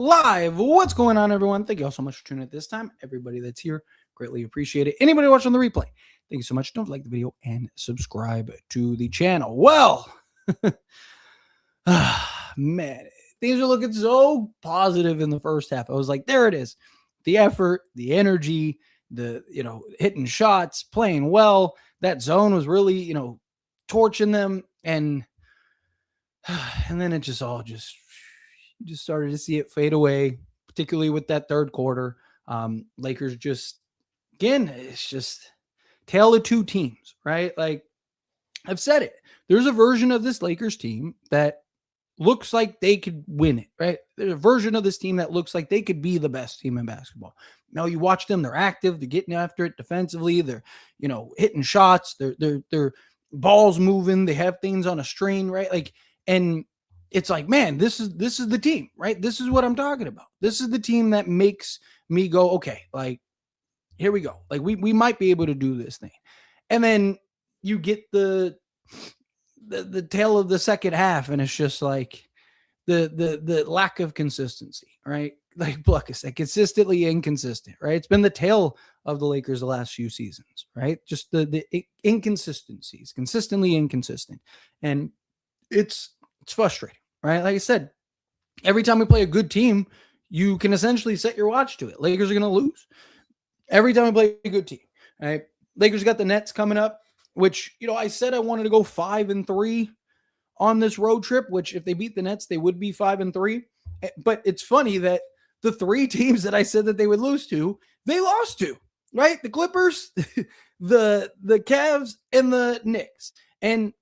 live. What's going on, everyone? Thank you all so much for tuning in at this time. Everybody that's here, greatly appreciate it. Anybody watching the replay, thank you so much. Don't like the video and subscribe to the channel. Well, man, things are looking so positive in the first half. I was like, there it is. The effort, the energy, the, hitting shots, playing well. That zone was really, torching them. And then it just all just started to see it fade away, particularly with that third quarter. Lakers just, again, it's just tale of two teams, right? Like I've said it. There's a version of this Lakers team that looks like they could win it, right? There's a version of this team that looks like they could be the best team in basketball. Now you watch them, they're active, they're getting after it defensively, they're, hitting shots, they're balls moving, they have things on a string, right? Like, and it's like, man, this is the team, right? This is what I'm talking about. This is the team that makes me go, okay, like, here we go. Like we might be able to do this thing. And then you get the tail of the second half, and it's just like the lack of consistency, right? Like Bluckus said, consistently inconsistent, right? It's been the tail of the Lakers the last few seasons, right? Just the inconsistencies, consistently inconsistent. And it's frustrating, right? Like I said, every time we play a good team, you can essentially set your watch to it. Lakers are going to lose every time we play a good team, right? Lakers got the Nets coming up, which, I said I wanted to go 5-3 on this road trip, which if they beat the Nets, they would be 5-3. But it's funny that the three teams that I said that they would lose to, they lost to, right? The Clippers, the Cavs, and the Knicks. And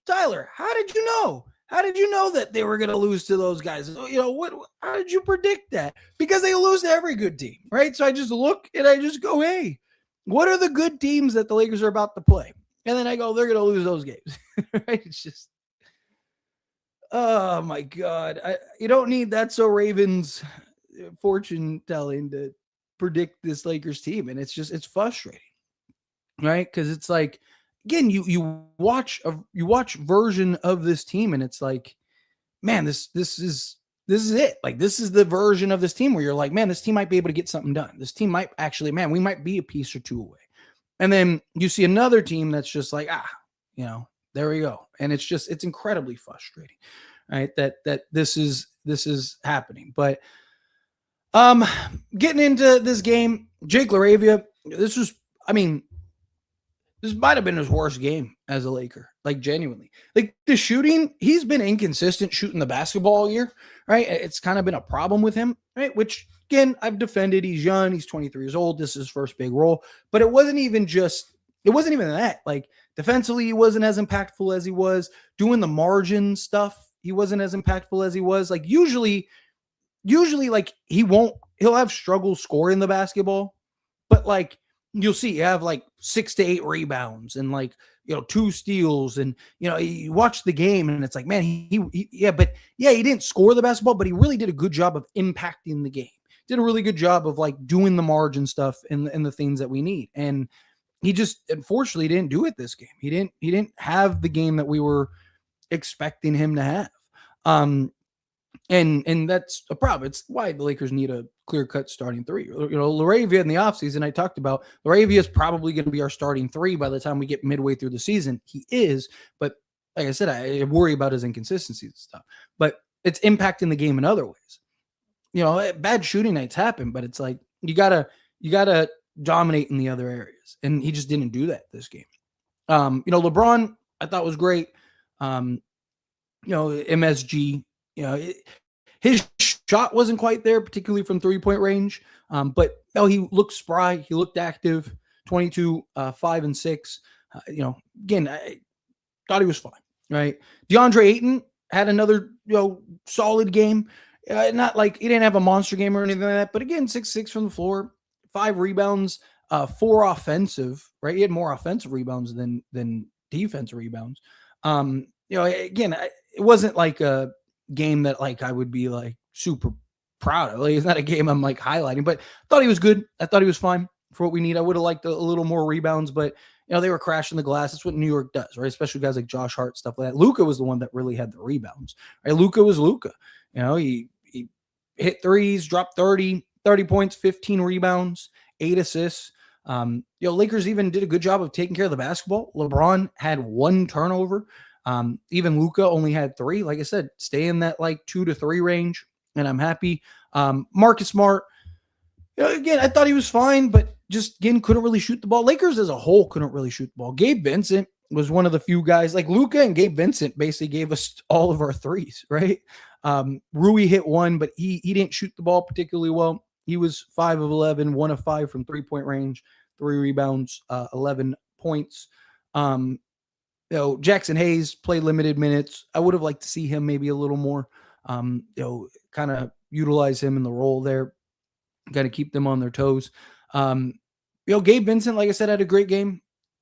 Tyler, how did you know? How did you know that they were going to lose to those guys? How did you predict that? Because they lose to every good team, right? So I just look and I just go, hey, what are the good teams that the Lakers are about to play? And then I go, they're going to lose those games, right? It's just, oh my God. You don't need that. So Ravens fortune telling to predict this Lakers team. And it's frustrating, right? Because it's like, again, you watch version of this team, and it's like, man, this is it. Like, this is the version of this team where you're like, man, this team might be able to get something done. This team might actually, man, we might be a piece or two away. And then you see another team that's just like, there we go. And it's incredibly frustrating, right? That this is happening. But getting into this game, Jake LaRavia, this might have been his worst game as a Laker, like genuinely. Like the shooting, he's been inconsistent shooting the basketball all year, right? It's kind of been a problem with him, right? Which, again, I've defended. He's young. He's 23 years old. This is his first big role. But it wasn't even that. Like defensively, he wasn't as impactful as he was. Doing the margin stuff, he wasn't as impactful as he was. Like usually like he'll have struggle scoring the basketball, but like, you'll see you have like 6 to 8 rebounds and like, 2 steals. And, you watch the game and it's like, man, he didn't score the basketball, but he really did a good job of impacting the game. Did a really good job of like doing the margin stuff and the things that we need. And he just, unfortunately, didn't do it this game. He didn't have the game that we were expecting him to have. And that's a problem. It's why the Lakers need a clear-cut starting three. LaRavia in the offseason, I talked about, LaRavia is probably going to be our starting three by the time we get midway through the season. He is, but like I said, I worry about his inconsistencies and stuff. But it's impacting the game in other ways. Bad shooting nights happen, but it's like you gotta dominate in the other areas, and he just didn't do that this game. LeBron, I thought was great. MSG. His shot wasn't quite there, particularly from 3-point range. But he looked spry. He looked active. 22, 5 and 6. Again, I thought he was fine. Right. DeAndre Ayton had another solid game. Not like he didn't have a monster game or anything like that. But again, 6-6 from the floor, 5 rebounds, 4 offensive. Right. He had more offensive rebounds than defensive rebounds. Again, it wasn't like a game that like I would be like super proud of. Like, it's not a game I'm like highlighting, but I thought he was good. I thought he was fine for what we need. I would have liked a little more rebounds, but they were crashing the glass. That's what New York does, right? Especially guys like Josh Hart, stuff like that. Luka was the one that really had the rebounds, right? Luka was Luka. He hit threes, dropped 30 points, 15 rebounds, 8 assists. Lakers even did a good job of taking care of the basketball. LeBron had 1 turnover. Even Luka only had 3. Like I said, stay in that like 2 to 3 range, and I'm happy. Marcus Smart, again, I thought he was fine, but just again couldn't really shoot the ball. Lakers as a whole couldn't really shoot the ball. Gabe Vincent was one of the few guys, like Luka and Gabe Vincent basically gave us all of our threes, right? Rui hit 1, but he didn't shoot the ball particularly well. He was 5 of 11, 1 of 5 from 3-point range, 3 rebounds, 11 points. Jackson Hayes played limited minutes. I would have liked to see him maybe a little more, kind of utilize him in the role there. Got to keep them on their toes. Gabe Vincent, like I said, had a great game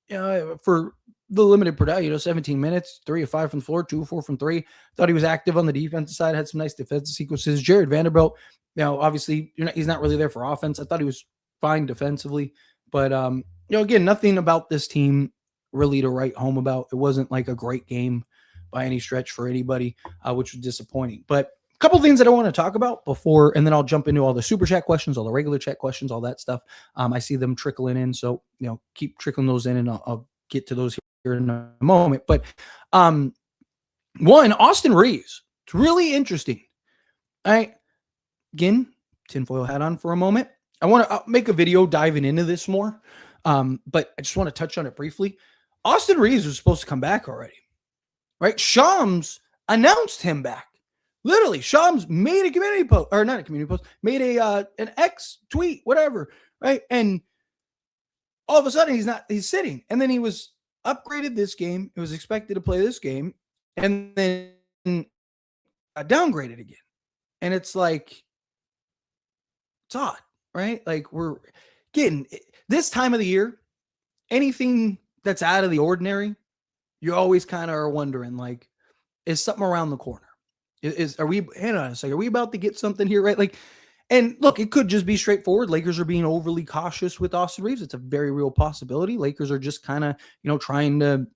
for the limited production. 17 minutes, 3 of 5 from the floor, 2 of 4 from 3. Thought he was active on the defensive side, had some nice defensive sequences. Jared Vanderbilt, obviously he's not really there for offense. I thought he was fine defensively, but again, nothing about this team really to write home about. It wasn't like a great game by any stretch for anybody, which was disappointing. But couple things that I want to talk about before, and then I'll jump into all the super chat questions, all the regular chat questions, all that stuff. I see them trickling in, so keep trickling those in, and I'll get to those here in a moment. But one, Austin Reaves, it's really interesting. Again, tinfoil hat on for a moment. I'll make a video diving into this more, but I just want to touch on it briefly. Austin Reaves was supposed to come back already, right? Shams announced him back. Literally, Shams made a community post, or not a community post, made an X tweet, whatever, right? And all of a sudden he's sitting. And then he was upgraded this game. It was expected to play this game, and then downgraded again. And it's like, it's odd, right? Like, we're getting this time of the year, anything that's out of the ordinary, you always kind of are wondering, like, is something around the corner? Are we about to get something here, right? Like, and look, it could just be straightforward. Lakers are being overly cautious with Austin Reaves. It's a very real possibility. Lakers are just kind of, trying to,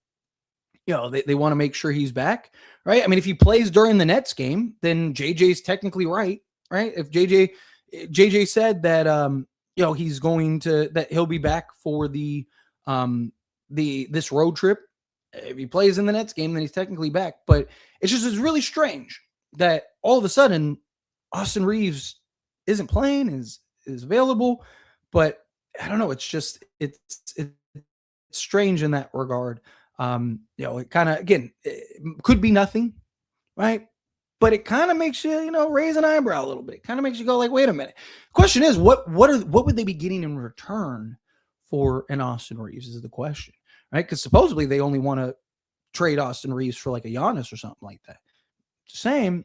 they want to make sure he's back, right? I mean, if he plays during the Nets game, then JJ's technically right? If JJ said that, he's going to, that he'll be back for this road trip. If he plays in the Nets game, then he's technically back. But it's really strange that all of a sudden Austin Reaves isn't playing, is available. But I don't know. It's just, it's strange in that regard. It kind of, again, it could be nothing, right? But it kind of makes you, raise an eyebrow a little bit. It kind of makes you go like, wait a minute. Question is, what would they be getting in return for an Austin Reaves is the question, right? Because supposedly they only want to trade Austin Reaves for like a Giannis or something like that. Same.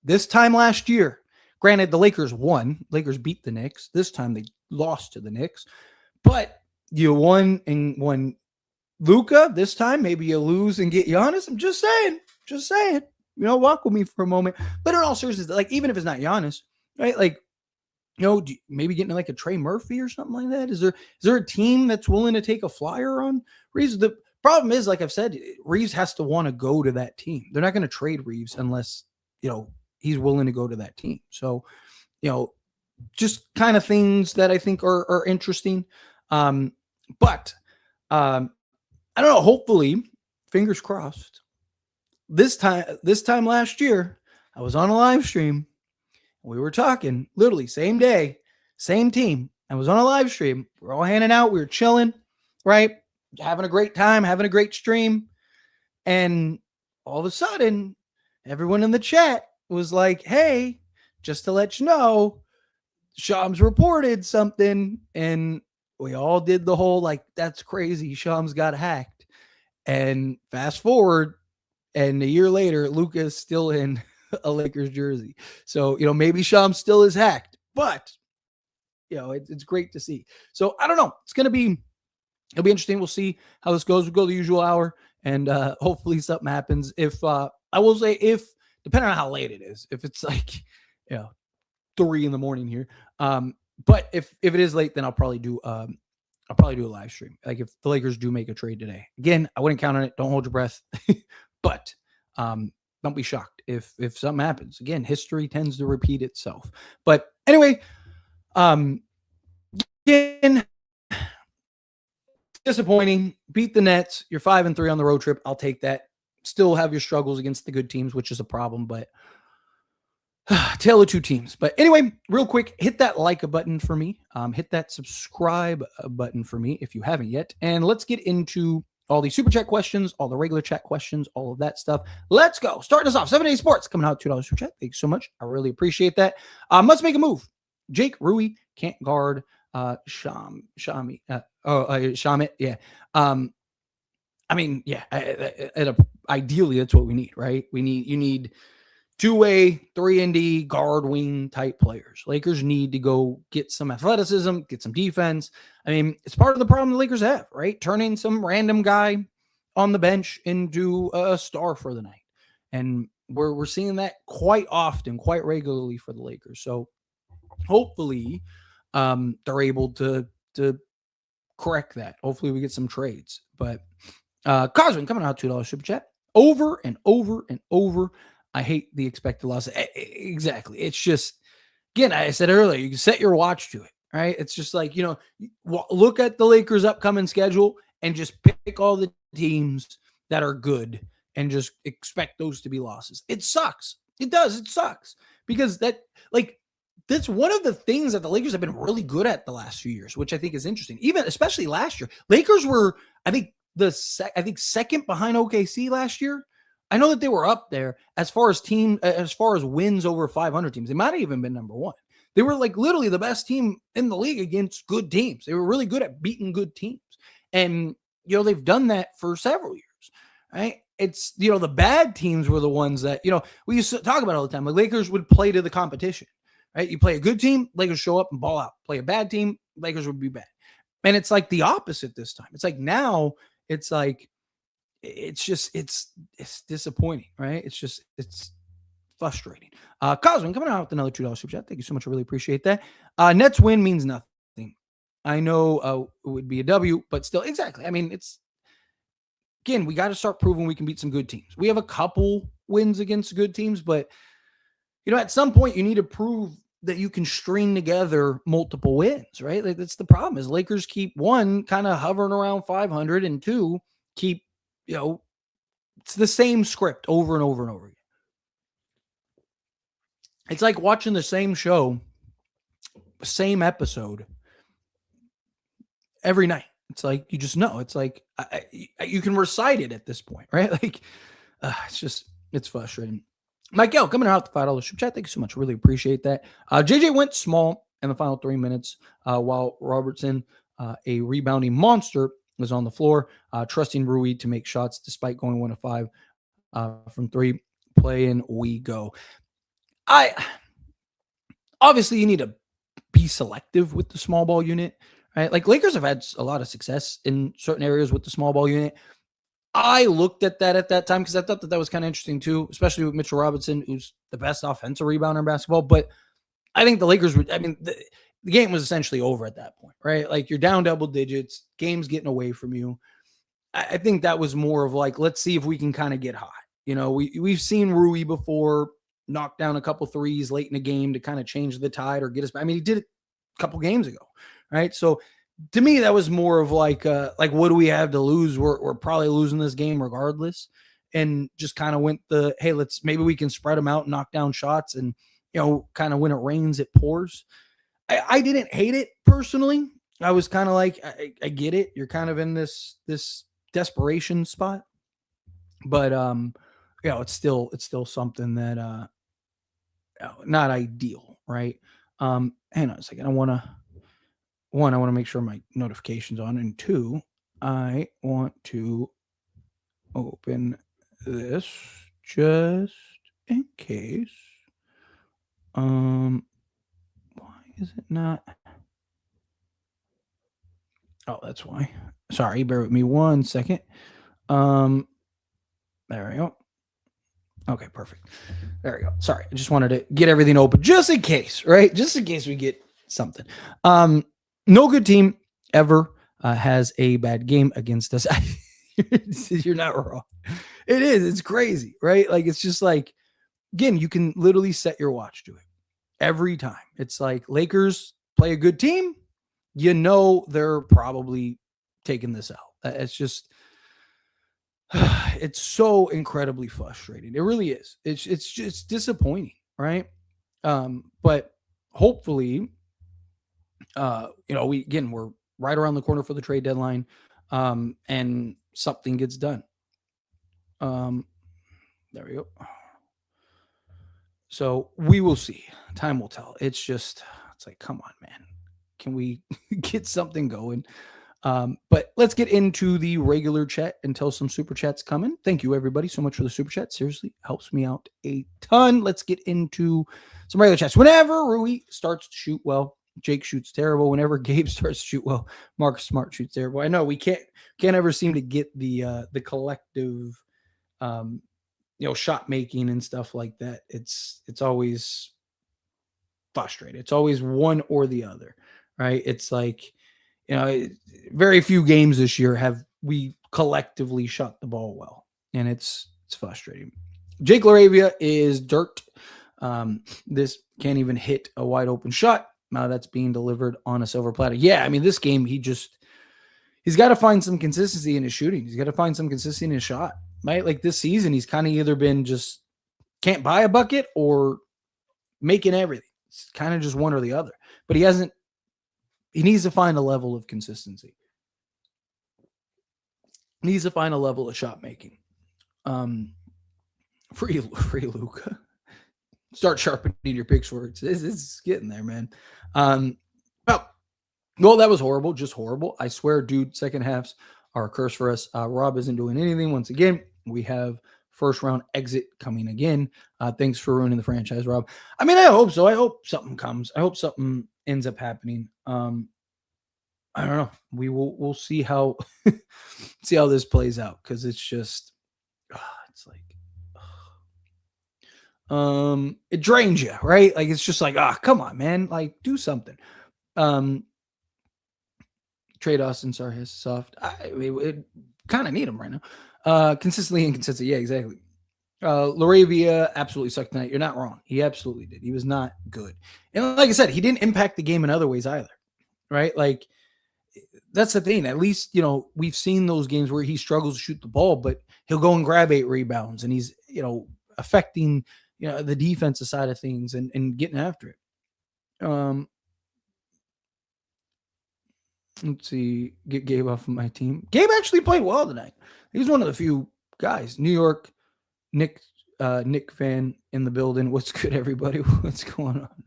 This time last year, granted, the Lakers won. Lakers beat the Knicks. This time they lost to the Knicks. But you won and won Luka. This time, maybe you lose and get Giannis. I'm just saying. Walk with me for a moment. But in all seriousness, like, even if it's not Giannis, right? Like, maybe getting like a Trey Murphy or something like that. Is there a team that's willing to take a flyer on Reaves? The problem is, like I've said, Reaves has to want to go to that team. They're not going to trade Reaves unless, he's willing to go to that team. So, just kind of things that I think are interesting. But I don't know. Hopefully, fingers crossed. This time last year, I was on a live stream. We were talking literally same day, same team. I was on a live stream. We're all hanging out. We were chilling, right? Having a great time, having a great stream. And all of a sudden, everyone in the chat was like, hey, just to let you know, Shams reported something. And we all did the whole, like, that's crazy. Shams got hacked. And fast forward, and a year later, Luka is still in a Lakers jersey. So, maybe Shams still is hacked, but it's great to see. So I don't know. It'll be interesting. We'll see how this goes. We'll go the usual hour, and hopefully something happens. If I will say, depending on how late it is, if it's like 3 a.m. here, but if it is late, then I'll probably do a live stream. Like, if the Lakers do make a trade today, again, I wouldn't count on it. Don't hold your breath. But don't be shocked if something happens. Again, history tends to repeat itself. But anyway, again, disappointing. Beat the Nets. You're 5-3 on the road trip. I'll take that. Still have your struggles against the good teams, which is a problem, but tale of two teams. But anyway, real quick, hit that like a button for me. Hit that subscribe button for me if you haven't yet. And let's get into all the super chat questions, all the regular chat questions, all of that stuff. Let's go. Starting us off, 7 Day Sports coming out $2 super chat. Thanks so much. I really appreciate that. Must make a move. Jake Rui can't guard Shamit. Yeah. I mean, yeah. Ideally, that's what we need, right? You need two-way, 3-and-D, guard, wing type players. Lakers need to go get some athleticism, get some defense. I mean, it's part of the problem the Lakers have, right? Turning some random guy on the bench into a star for the night. And we're seeing that quite often, quite regularly for the Lakers. So hopefully they're able to correct that. Hopefully we get some trades. But Cosmin coming out $2 super chat. Over and over and over. I hate the expected loss. Exactly. It's just, again, I said earlier, you can set your watch to it, right? It's just like, look at the Lakers' upcoming schedule and just pick all the teams that are good and just expect those to be losses. It sucks. It does. It sucks because that's one of the things that the Lakers have been really good at the last few years, which I think is interesting. Especially last year, Lakers were, I think second behind OKC last year. I know that they were up there as far as wins over 500 teams. They might have even been number one. They were like literally the best team in the league against good teams. They were really good at beating good teams. And, they've done that for several years, right? It's, the bad teams were the ones that, we used to talk about all the time. Like Lakers would play to the competition, right? You play a good team, Lakers show up and ball out. Play a bad team, Lakers would be bad. And it's like the opposite this time. It's like now it's like, it's disappointing, right? It's frustrating. Cosmin coming out with another $2 super chat. Thank you so much. I really appreciate that. Nets win means nothing. I know it would be a W, but still, exactly. I mean, again, we got to start proving we can beat some good teams. We have a couple wins against good teams, but at some point you need to prove that you can string together multiple wins, right? Like that's the problem is Lakers keep one kind of hovering around 500 and two keep, it's the same script over and over and over again. It's like watching the same show, same episode every night. It's like, you just know. It's like, you can recite it at this point, right? Like, it's frustrating. Michael coming out the $5 super chat. Thank you so much. Really appreciate that. JJ went small in the final 3 minutes while Robertson, a rebounding monster, was on the floor, trusting Rui to make shots despite going 1 of 5 from 3. Playing we go. Obviously you need to be selective with the small ball unit, right? Like Lakers have had a lot of success in certain areas with the small ball unit. I looked at that at that time because I thought that was kind of interesting too, especially with Mitchell Robinson, who's the best offensive rebounder in basketball. But I think the Lakers would, the game was essentially over at that point, right? Like you're down double digits, game's getting away from you. I think that was more of like, let's see if we can kind of get hot. We've seen Rui before knock down a couple threes late in the game to kind of change the tide or get us back. He did it a couple games ago, right? So to me, that was more of like what do we have to lose? We're probably losing this game regardless, and just kind of went hey, maybe we can spread them out and knock down shots, and kind of when it rains, it pours. I didn't hate it personally. I was kind of like, I get it. You're kind of in this desperation spot, but it's still something that not ideal, right? Hang on a second. I want to make sure my notification's on, and 2, I want to open this just in case. Why is it not? Oh, that's why. Sorry, bear with me 1 second. There we go. Okay, perfect. There we go. Sorry, I just wanted to get everything open just in case, right? Just in case we get something. No good team ever has a bad game against us. You're not wrong. It is. It's crazy, right? Like, it's just like, again, you can literally set your watch to it every time. It's like Lakers play a good team, they're probably taking this out. It's just, it's so incredibly frustrating. It really is. It's just disappointing, right? But hopefully, we're right around the corner for the trade deadline, and something gets done. There we go. So we will see. Time will tell. It's like, come on, man. Can we get something going? But let's get into the regular chat until some super chats come in. Thank you, everybody, so much for the super chat. Seriously, helps me out a ton. Let's get into some regular chats. Whenever Rui starts to shoot well, Jake shoots terrible. Whenever Gabe starts to shoot well, Marcus Smart shoots terrible. I know we can't ever seem to get the collective shot making and stuff like that. It's always frustrating. It's always one or the other, right? It's like, very few games this year have we collectively shot the ball well, and it's frustrating. Jake LaRavia is dirt. This can't even hit a wide open shot. That's being delivered on a silver platter. Yeah, I mean, this game, he's got to find some consistency in his shooting. He's got to find some consistency in his shot, right? Like this season, he's kind of either been just can't buy a bucket or making everything. It's kind of just one or the other. But he needs to find a level of consistency. He needs to find a level of shot making. Free Luka. Start sharpening your picks words. It's getting there, man. Well, that was horrible. Just horrible. I swear, dude, second halves are a curse for us. Rob isn't doing anything. Once again, we have first round exit coming again. Thanks for ruining the franchise, Rob. I mean, I hope so. I hope something comes. I hope something ends up happening. I don't know. We'll see how this plays out, because it's just it's like it drains you, right? Like, it's just like, come on, man, like, do something. Trade Austin, sorry, his soft. We kind of need him right now. Consistently inconsistent. Yeah, exactly. Laravia absolutely sucked tonight. You're not wrong. He absolutely did. He was not good. And like I said, he didn't impact the game in other ways either, right? Like, that's the thing. At least, we've seen those games where he struggles to shoot the ball, but he'll go and grab 8 rebounds, and he's, affecting, the defensive side of things and getting after it. Let's see. Get Gabe off of my team. Gabe actually played well tonight. He's one of the few guys. New York, Nick fan in the building. What's good, everybody? What's going on?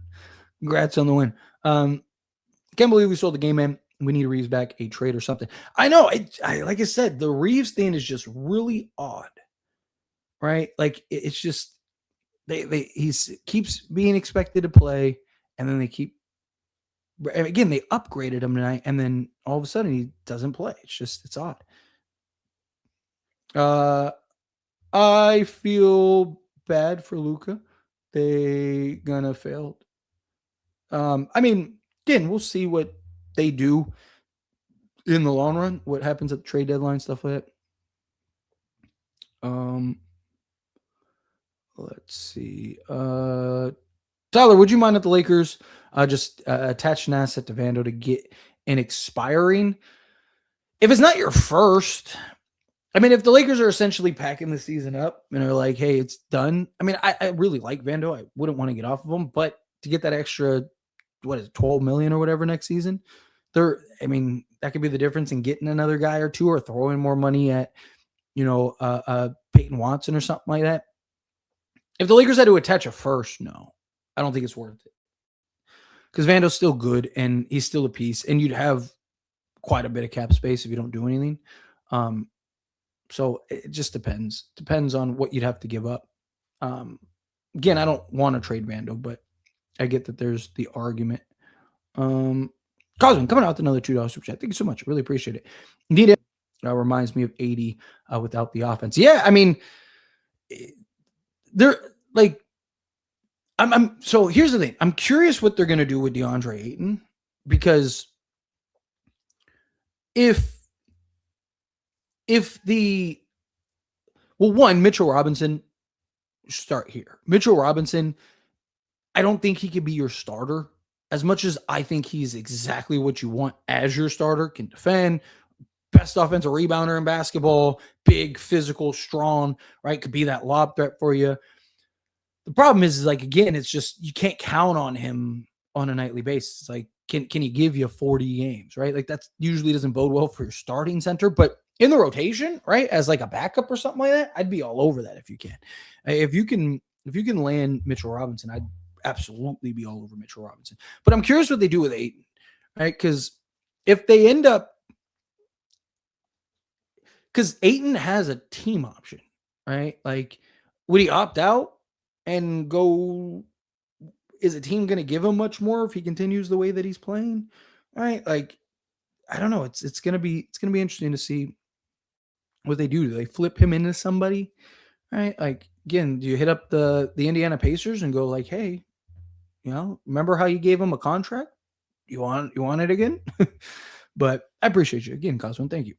Congrats on the win. Can't believe we sold the game, man. We need Reaves back, a trade or something. I know. I like I said, the Reaves thing is just really odd, right? Like, it's just he keeps being expected to play, and then they upgraded him tonight, and then all of a sudden he doesn't play. It's odd. I feel bad for Luka. They gonna fail. I mean, again, we'll see what they do in the long run, what happens at the trade deadline, stuff like that. Let's see. Tyler, would you mind if the Lakers just attach an asset to Vando to get an expiring? If it's not your first, I mean, if the Lakers are essentially packing the season up and are like, hey, it's done. I mean, I really like Vando. I wouldn't want to get off of him, but to get that extra, what is it, $12 million or whatever next season, that could be the difference in getting another guy or two, or throwing more money at, Peyton Watson or something like that. If the Lakers had to attach a first, no, I don't think it's worth it, because Vando's still good and he's still a piece, and you'd have quite a bit of cap space if you don't do anything. So it just depends on what you'd have to give up. Again, I don't want to trade Vando, but I get that there's the argument. Cosmin coming out with another $2 super chat. Thank you so much. I really appreciate it. Indeed, it reminds me of 80 without the offense. Yeah, I mean, they're like, so here's the thing. I'm curious what they're going to do with DeAndre Ayton, because if Well, one, Mitchell Robinson, start here. Mitchell Robinson, I don't think he could be your starter as much as I think he's exactly what you want as your starter. Can defend, best offensive rebounder in basketball, big, physical, strong, right? Could be that lob threat for you. The problem is like, again, it's just you can't count on him on a nightly basis. Like, can he give you 40 games, right? Like that's usually doesn't bode well for your starting center, but in the rotation, right, as like a backup or something like that, I'd be all over that if you can. If you can land Mitchell Robinson, I'd absolutely be all over Mitchell Robinson. But I'm curious what they do with Ayton, right? Because if they end up, because Ayton has a team option, right? Like, would he opt out and go? Is a team going to give him much more if he continues the way that he's playing? Right? Like, I don't know. It's gonna be interesting to see what they do. Do they flip him into somebody? Right? Like, again, do you hit up the Indiana Pacers and go like, hey, remember how you gave him a contract? You want it again? But I appreciate you again, Cosmo. Thank you.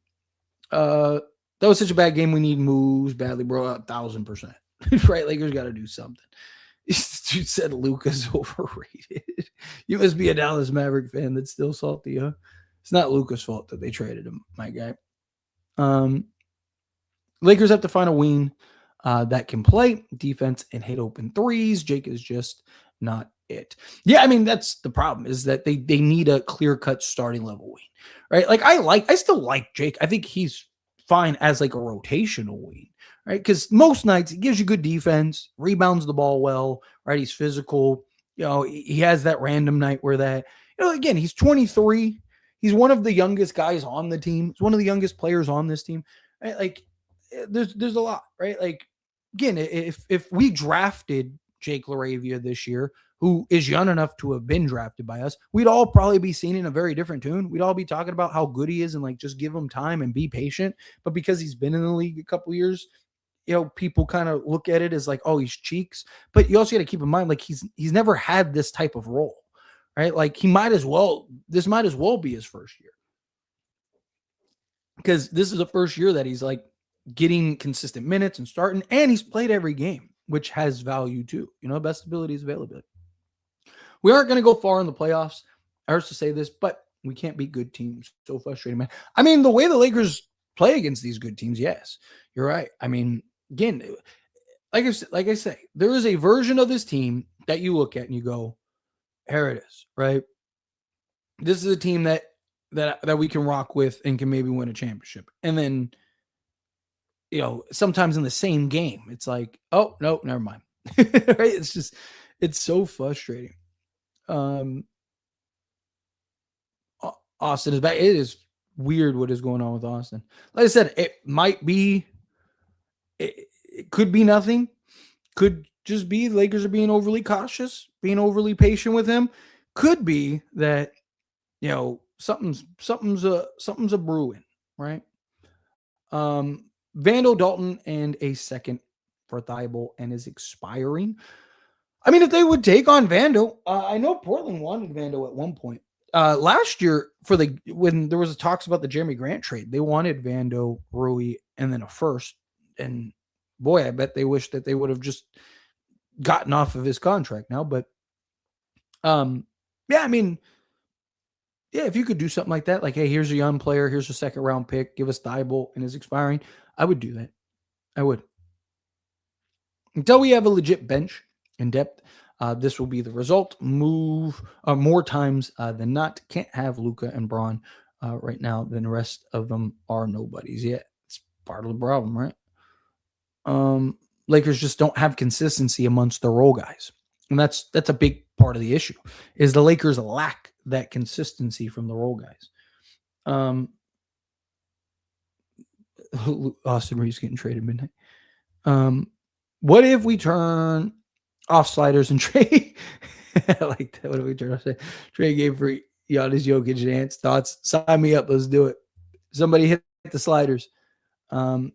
That was such a bad game. We need moves badly, bro. 1,000%. Right? Lakers got to do something. This dude said Luka's overrated. You must be a Dallas Maverick fan that's still salty, huh? It's not Luka's fault that they traded him, my guy. Um, Lakers have to find a wing that can play defense and hit open threes. Jake is just not it. Yeah, I mean, that's the problem is that they need a clear-cut starting level wing, right? Like I still like Jake. I think he's fine as like a rotational wing, right? Because most nights he gives you good defense, rebounds the ball well, right? He's physical. He has that random night where again, he's 23. He's one of the youngest guys on the team. He's one of the youngest players on this team, right? Like, there's a lot, right? Like, again, if we drafted Jake LaRavia this year, who is young enough to have been drafted by us, we'd all probably be singing a very different tune. We'd all be talking about how good he is and like just give him time and be patient. But because he's been in the league a couple years, people kind of look at it as like, oh, he's cheeks. But you also got to keep in mind, like he's never had this type of role, right? Like this might as well be his first year because this is the first year that he's like getting consistent minutes and starting, and he's played every game, which has value too. Best ability is availability. We aren't going to go far in the playoffs. I hurts to say this, but we can't beat good teams. So frustrating, man. I mean, the way the Lakers play against these good teams, yes, you're right. I mean, again, like I say, there is a version of this team that you look at and you go, here it is, right? This is a team that we can rock with and can maybe win a championship. And then, sometimes in the same game, it's like, oh, no, never mind. Right? It's so frustrating. Austin is back. It is weird what is going on with Austin. Like I said, it could be nothing. Could just be the Lakers are being overly cautious, being overly patient with him. Could be that, something's a brewing, right? Vando Dalton and a second for Thibault and is expiring. I mean, if they would take on Vando, I know Portland wanted Vando at one point. Last year, when there was talks about the Jeremy Grant trade, they wanted Vando, Rui, and then a first. And boy, I bet they wish that they would have just gotten off of his contract now. But yeah, I mean, yeah, if you could do something like that, like, hey, here's a young player, here's a second round pick, give us Thibault and is expiring, I would do that. I would. Until we have a legit bench in depth, this will be the result. Move more times than not. Can't have Luka and Braun right now. Then the rest of them are nobodies yet. It's part of the problem, right? Lakers just don't have consistency amongst the role guys, and that's a big part of the issue. Is the Lakers lack that consistency from the role guys. Austin Reaves getting traded midnight. What if we turn off sliders and trade? I like that. What if we turn off trade game for Giannis Jokic and Ants? Thoughts? Sign me up. Let's do it. Somebody hit the sliders. Go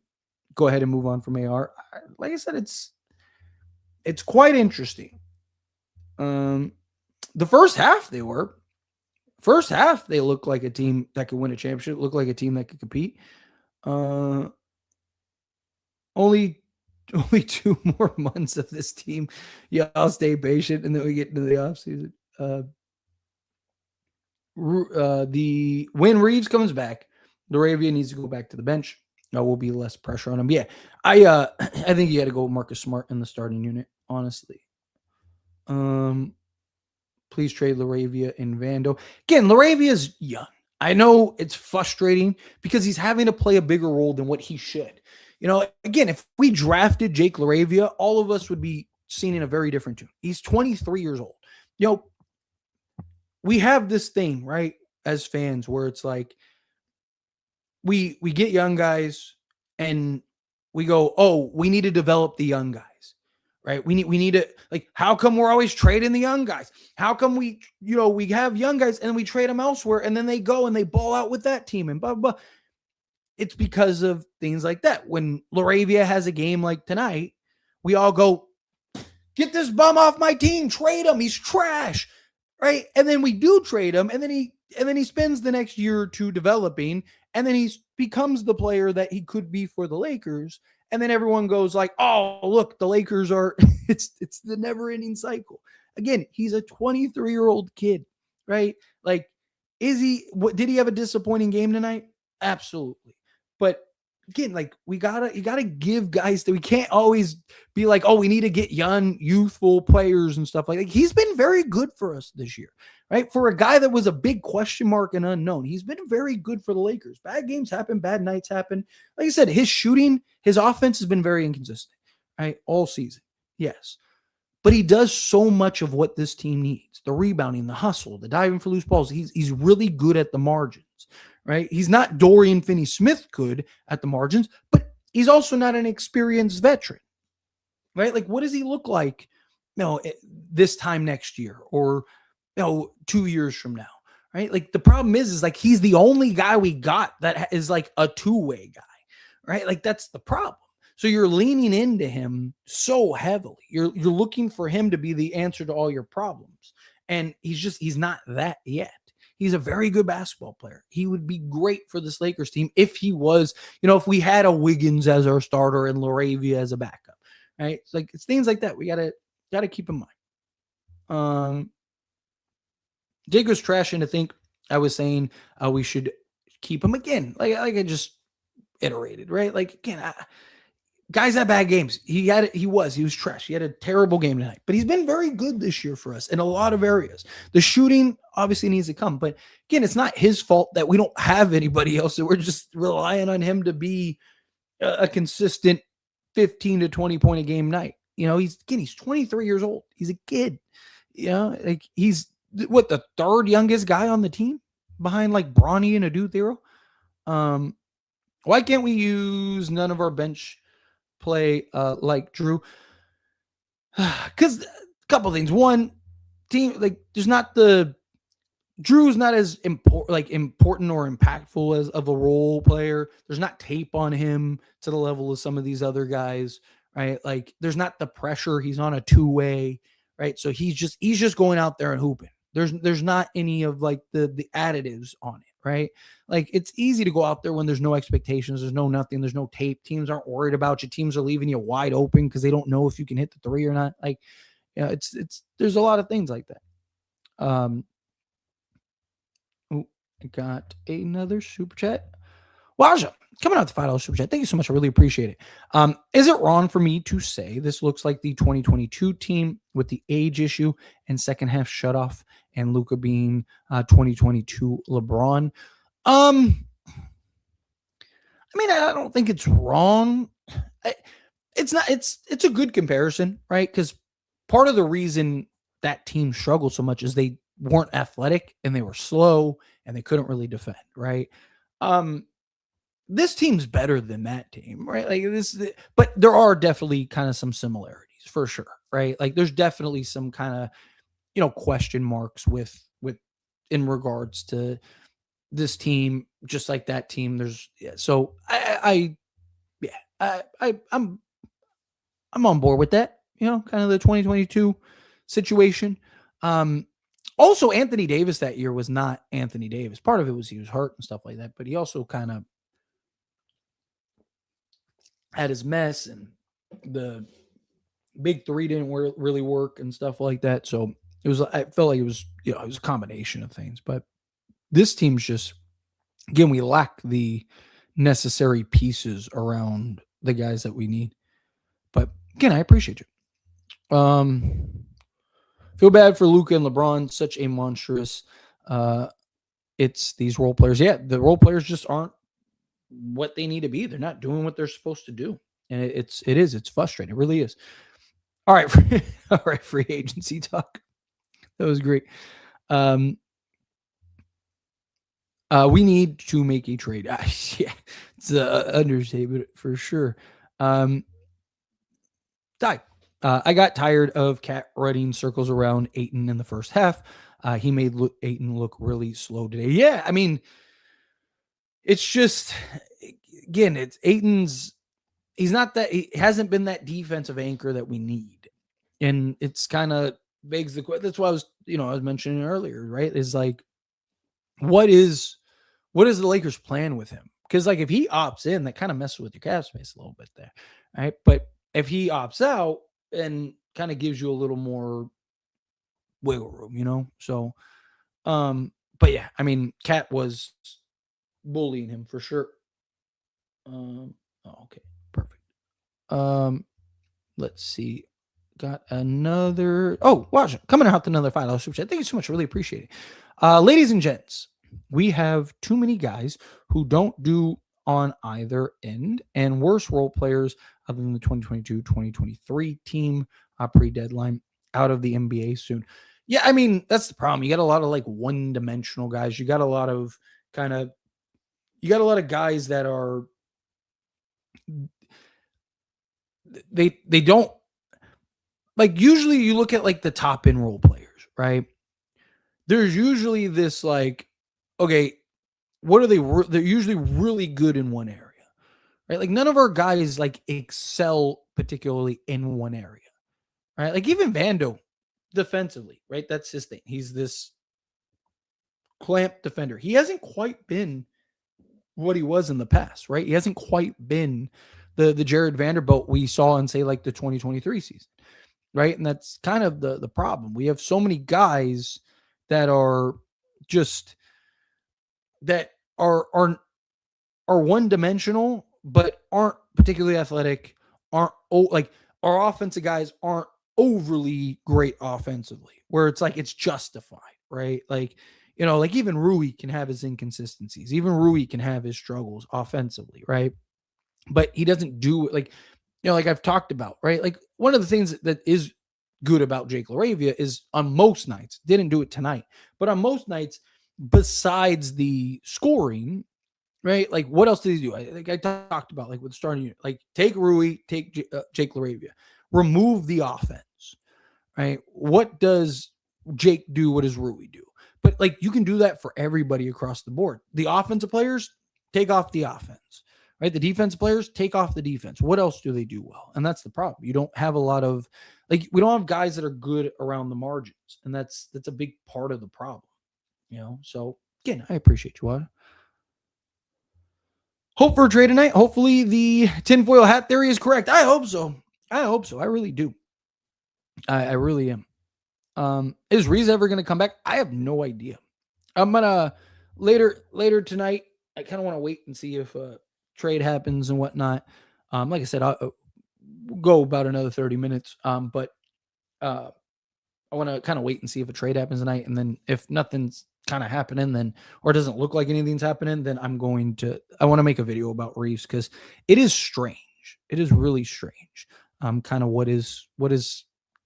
ahead and move on from AR. Like I said, it's quite interesting. The first half they looked like a team that could win a championship. Looked like a team that could compete. On only only 2 more months of this team. Y'all stay patient, and then we get into the offseason. The when Reaves comes back, Laravia needs to go back to the bench. Will be less pressure on him. Yeah, I think you got to go Marcus Smart in the starting unit. Honestly, please trade Laravia and Vando. Again, Laravia's young. I know it's frustrating because he's having to play a bigger role than what he should. Again, if we drafted Jake Laravia, all of us would be seen in a very different tune. He's 23 years old. We have this thing, right, as fans where it's like we get young guys and we go, oh, we need to develop the young guys. Right. We need to, like, how come we're always trading the young guys? How come we have young guys and we trade them elsewhere and then they go and they ball out with that team and blah, blah, blah. It's because of things like that. When Laravia has a game like tonight, we all go, get this bum off my team, trade him. He's trash. Right. And then we do trade him. And then he spends the next year or two developing. And then he becomes the player that he could be for the Lakers. And then everyone goes like, oh, look, the Lakers are, it's the never ending cycle. Again, he's a 23-year-old kid, right? Like, did he have a disappointing game tonight? Absolutely. But again, like, you gotta give guys that we can't always be like, oh, we need to get young, youthful players and stuff like that. He's been very good for us this year, right? For a guy that was a big question mark and unknown, he's been very good for the Lakers. Bad games happen, bad nights happen. Like I said, his shooting, his offense has been very inconsistent, right? All season. Yes. But he does so much of what this team needs: the rebounding, the hustle, the diving for loose balls. He's really good at the margins, right? He's not Dorian Finney-Smith good at the margins, but he's also not an experienced veteran, right? Like, what does he look like, this time next year or 2 years from now, right? Like, the problem is like he's the only guy we got that is like a two-way guy, right? Like, that's the problem. So you're leaning into him so heavily. You're looking for him to be the answer to all your problems. And he's not that yet. He's a very good basketball player. He would be great for this Lakers team if he was, if we had a Wiggins as our starter and Laravia as a backup, right? It's things like that we gotta keep in mind. Jake was trashing to think I was saying we should keep him again. Like I just iterated, right? Like, again, guys had bad games. He was trash. He had a terrible game tonight, but he's been very good this year for us in a lot of areas. The shooting obviously needs to come, but again, it's not his fault that we don't have anybody else. So we're just relying on him to be a consistent 15 to 20 point a game night. He's 23 years old. He's a kid. Like, he's the third youngest guy on the team behind like Bronny and Adu Thero. Why can't we use none of our bench play like Drew? Because a couple things. One, team, like, Drew's not as important or impactful as of a role player. There's not tape on him to the level of some of these other guys, right? Like, there's not the pressure. He's on a two-way, right? So he's just going out there and hooping. There's not any of like the additives on it, right? Like, it's easy to go out there when there's no expectations, there's no nothing, there's no tape. Teams aren't worried about you. Teams are leaving you wide open because they don't know if you can hit the three or not. Like, it's there's a lot of things like that. I got another super chat. Waja, coming out the $5 super chat. Thank you so much. I really appreciate it. Is it wrong for me to say this looks like the 2022 team with the age issue and second half shutoff and Luka being 2022 LeBron? I don't think it's wrong. It's not. It's a good comparison, right? Because part of the reason that team struggled so much is they weren't athletic and they were slow and they couldn't really defend, right? This team's better than that team, right? Like, but there are definitely kind of some similarities for sure, right? Like, there's definitely some kind of, question marks with in regards to this team, just like that team. So I'm on board with that, kind of the 2022 situation. Also, Anthony Davis that year was not Anthony Davis. Part of it was he was hurt and stuff like that, but he also kind of had his mess, and the big three didn't really work and stuff like that. So it was, I felt like it was, it was a combination of things. But this team's just, again, we lack the necessary pieces around the guys that we need. But again, I appreciate you. Feel bad for Luka and LeBron, such a monstrous. It's these role players. Yeah, the role players just aren't what they need to be. They're not doing what they're supposed to do, and it's frustrating. It really is. All right, all right, free agency talk. That was great. We need to make a trade. Yeah, it's an understatement for sure. I got tired of Cat running circles around Ayton in the first half. He made Ayton look really slow today. Yeah, I mean, it's just, again, it's Ayton's. He hasn't been that defensive anchor that we need, and it's kind of begs the question. That's why I was mentioning earlier, right? Is like, what is the Lakers' plan with him? Because like if he opts in, that kind of messes with your cap space a little bit there, right? But if he opts out, and kind of gives you a little more wiggle room, So, but yeah, I mean, Cat was bullying him for sure. Okay, perfect. Let's see. Got another. Oh, watch it. Coming out to another $5 super chat. Thank you so much. Really appreciate it. Ladies and gents, we have too many guys who don't do on either end, and worse role players other than the 2022-2023 team pre-deadline out of the NBA soon. Yeah, I mean, that's the problem. You got a lot of like one-dimensional guys. You got a lot of guys that are they don't, like, usually you look at like the top end role players, right? There's usually this like, okay, what are they? They're usually really good in one area, right? Like none of our guys like excel particularly in one area, right? Like even Vando defensively, right? That's his thing. He's this clamp defender. He hasn't quite been what he was in the past, right? He hasn't quite been the Jared Vanderbilt we saw in, say, like the 2023 season, right? And that's kind of the problem. We have so many guys that are just that are one dimensional, but aren't particularly athletic. Aren't like our offensive guys aren't overly great offensively, where it's like it's justified, right? Like, like even Rui can have his inconsistencies. Even Rui can have his struggles offensively, right? But he doesn't do like, like I've talked about, right? Like one of the things that is good about Jake LaRavia is on most nights, didn't do it tonight, but on most nights, besides the scoring, right? Like what else did he do? I talked about like with starting unit, like take Rui, take Jake LaRavia, remove the offense, right? What does Jake do? What does Rui do? But like you can do that for everybody across the board. The offensive players take off the offense, right? The defensive players take off the defense. What else do they do well? And that's the problem. You don't have a lot of we don't have guys that are good around the margins, and that's a big part of the problem. So again, I appreciate you, Wada. Hope for a trade tonight. Hopefully the tinfoil hat theory is correct. I hope so. I really do. I really am. Is Reaves ever going to come back? I have no idea. I'm gonna later tonight. I kind of want to wait and see if trade happens and whatnot. Like I said, I'll go about another 30 minutes. But I want to kind of wait and see if a trade happens tonight, and then if nothing's kind of happening, then or it doesn't look like anything's happening, then I want to make a video about Reaves because it is strange. It is really strange. Kind of what is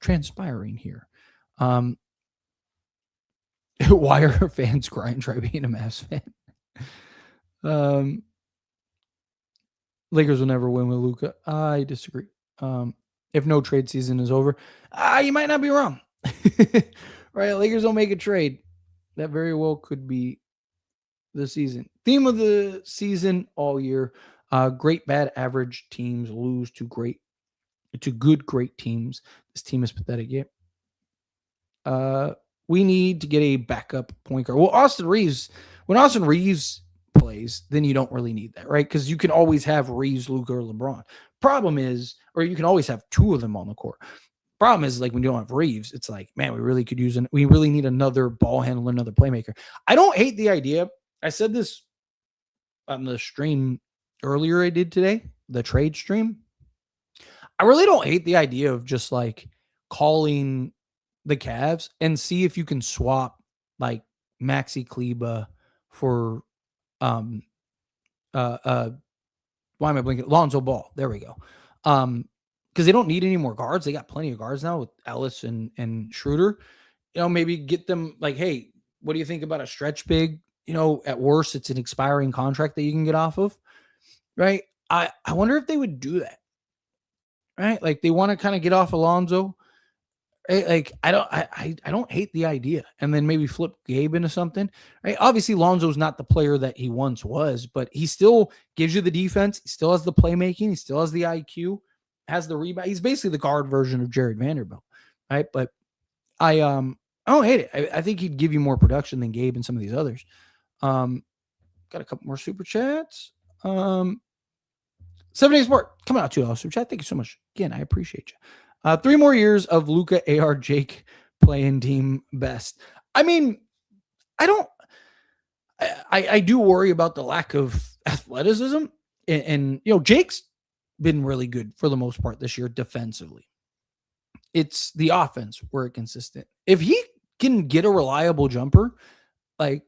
transpiring here. Why are fans crying? Try being a Mavs fan. Lakers will never win with Luka. I disagree. If no trade season is over, you might not be wrong. Right? Lakers don't make a trade. That very well could be the season. Theme of the season all year. Great, bad, average teams lose to good, great teams. This team is pathetic. Yeah. We need to get a backup point guard. Well, when Austin Reaves plays, then you don't really need that, right? Because you can always have Reaves, Luka, or LeBron. Problem is, or you can always have two of them on the court. Problem is, like when you don't have Reaves, it's like, man, we really could use we really need another ball handler, another playmaker. I don't hate the idea. I said this on the stream earlier I did today, the trade stream. I really don't hate the idea of just like calling the Cavs and see if you can swap like Maxi Kleba for why am I blinking? Lonzo Ball. There we go. Because they don't need any more guards. They got plenty of guards now with Ellis and Schroeder. Maybe get them like, hey, what do you think about a stretch big? At worst, it's an expiring contract that you can get off of, right? I wonder if they would do that, right? Like they want to kind of get off Alonzo. Right? Like I don't hate the idea, and then maybe flip Gabe into something. Right? Obviously, Lonzo's not the player that he once was, but he still gives you the defense. He still has the playmaking. He still has the IQ. Has the rebound. He's basically the guard version of Jared Vanderbilt, right? But I don't hate it. I think he'd give you more production than Gabe and some of these others. Got a couple more super chats. 7 Days Sport coming out $2 super chat. Thank you so much. Again, I appreciate you. 3 more years of Luka, AR, Jake playing team best. I mean, I do worry about the lack of athleticism, and Jake's been really good for the most part this year defensively. It's the offense where it's consistent. If he can get a reliable jumper, like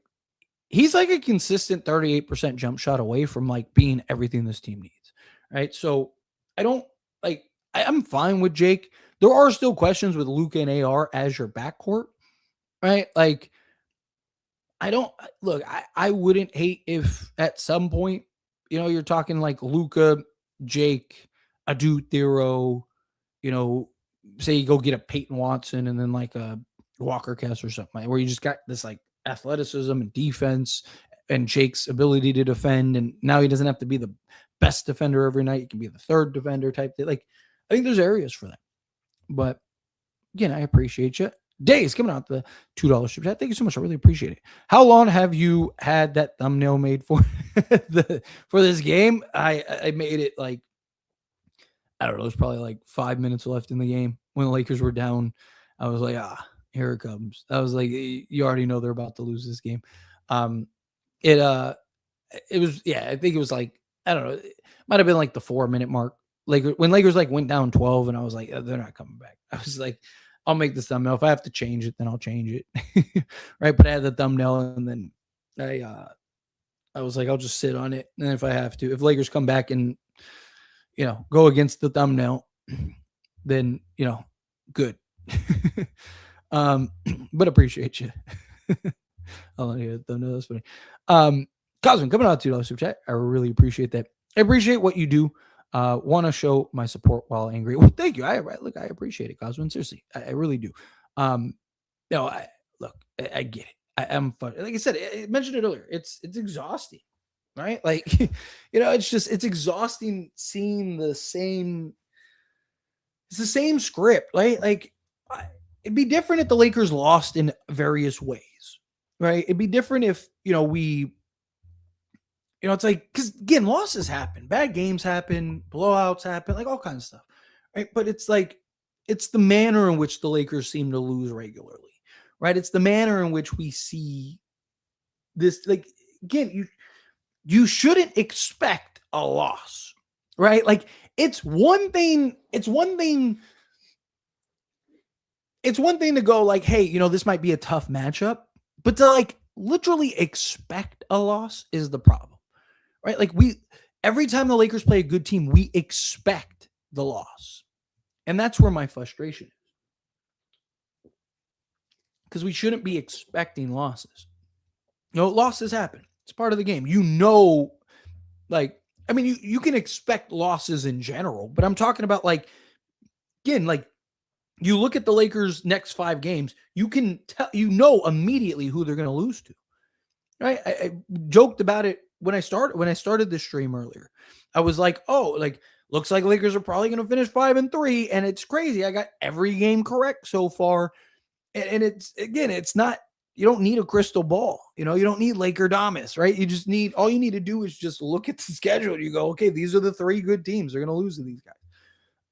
he's like a consistent 38% jump shot away from like being everything this team needs, right? So I'm fine with Jake. There are still questions with Luka and AR as your backcourt, right? Like I wouldn't hate if at some point, you're talking like Luka, Jake, Adu Thero, say you go get a Peyton Watson and then like a Walker Kess or something, where you just got this like athleticism and defense and Jake's ability to defend. And now he doesn't have to be the best defender every night. He can be the third defender type thing. Like, I think there's areas for that. But again, I appreciate you. Days coming out the $2 super chat. Thank you so much. I really appreciate it. How long have you had that thumbnail made for for this game? I made it like, I don't know, there's probably like 5 minutes left in the game when the Lakers were down. I was like, here it comes. I was like, you already know they're about to lose this game. It was, I think it was like, I don't know, it might have been like the 4-minute mark. When Lakers like went down 12, and I was like, they're not coming back. I was like, I'll make this thumbnail. If I have to change it, then I'll change it. Right. But I had the thumbnail, and then I was like, I'll just sit on it. And if I have to, if Lakers come back and, go against the thumbnail, then, good. But appreciate you. I'll let you thumbnail. That's funny. Cosmin coming out $2 super chat. I really appreciate that. I appreciate what you do. Want to show my support while angry. Well, thank you. I appreciate it, Cosmin. Seriously, I really do. I get it. I'm fun. Like I said, I mentioned it earlier. It's exhausting, right? Like, it's exhausting seeing the same. It's the same script, right? Like, it'd be different if the Lakers lost in various ways, right? It'd be different if it's like, because again, losses happen, bad games happen, blowouts happen, like all kinds of stuff, right? But it's like, it's the manner in which the Lakers seem to lose regularly, right? It's the manner in which we see this, like, again, you shouldn't expect a loss, right? Like, it's one thing to go like, hey, this might be a tough matchup, but to like literally expect a loss is the problem. Right? Like every time the Lakers play a good team, we expect the loss. And that's where my frustration is. Because we shouldn't be expecting losses. Losses happen. It's part of the game. Like, I mean, you can expect losses in general, but I'm talking about like, again, like you look at the Lakers' next 5 games, you can tell, immediately who they're going to lose to. Right? I joked about it when I started this stream earlier. I was like, looks like Lakers are probably going to finish 5-3, and it's crazy. I got every game correct so far, and it's not need a crystal ball. You don't need Laker Damas, right? All you need to do is just look at the schedule and you go, okay, these are the 3 good teams. They're going to lose to these guys.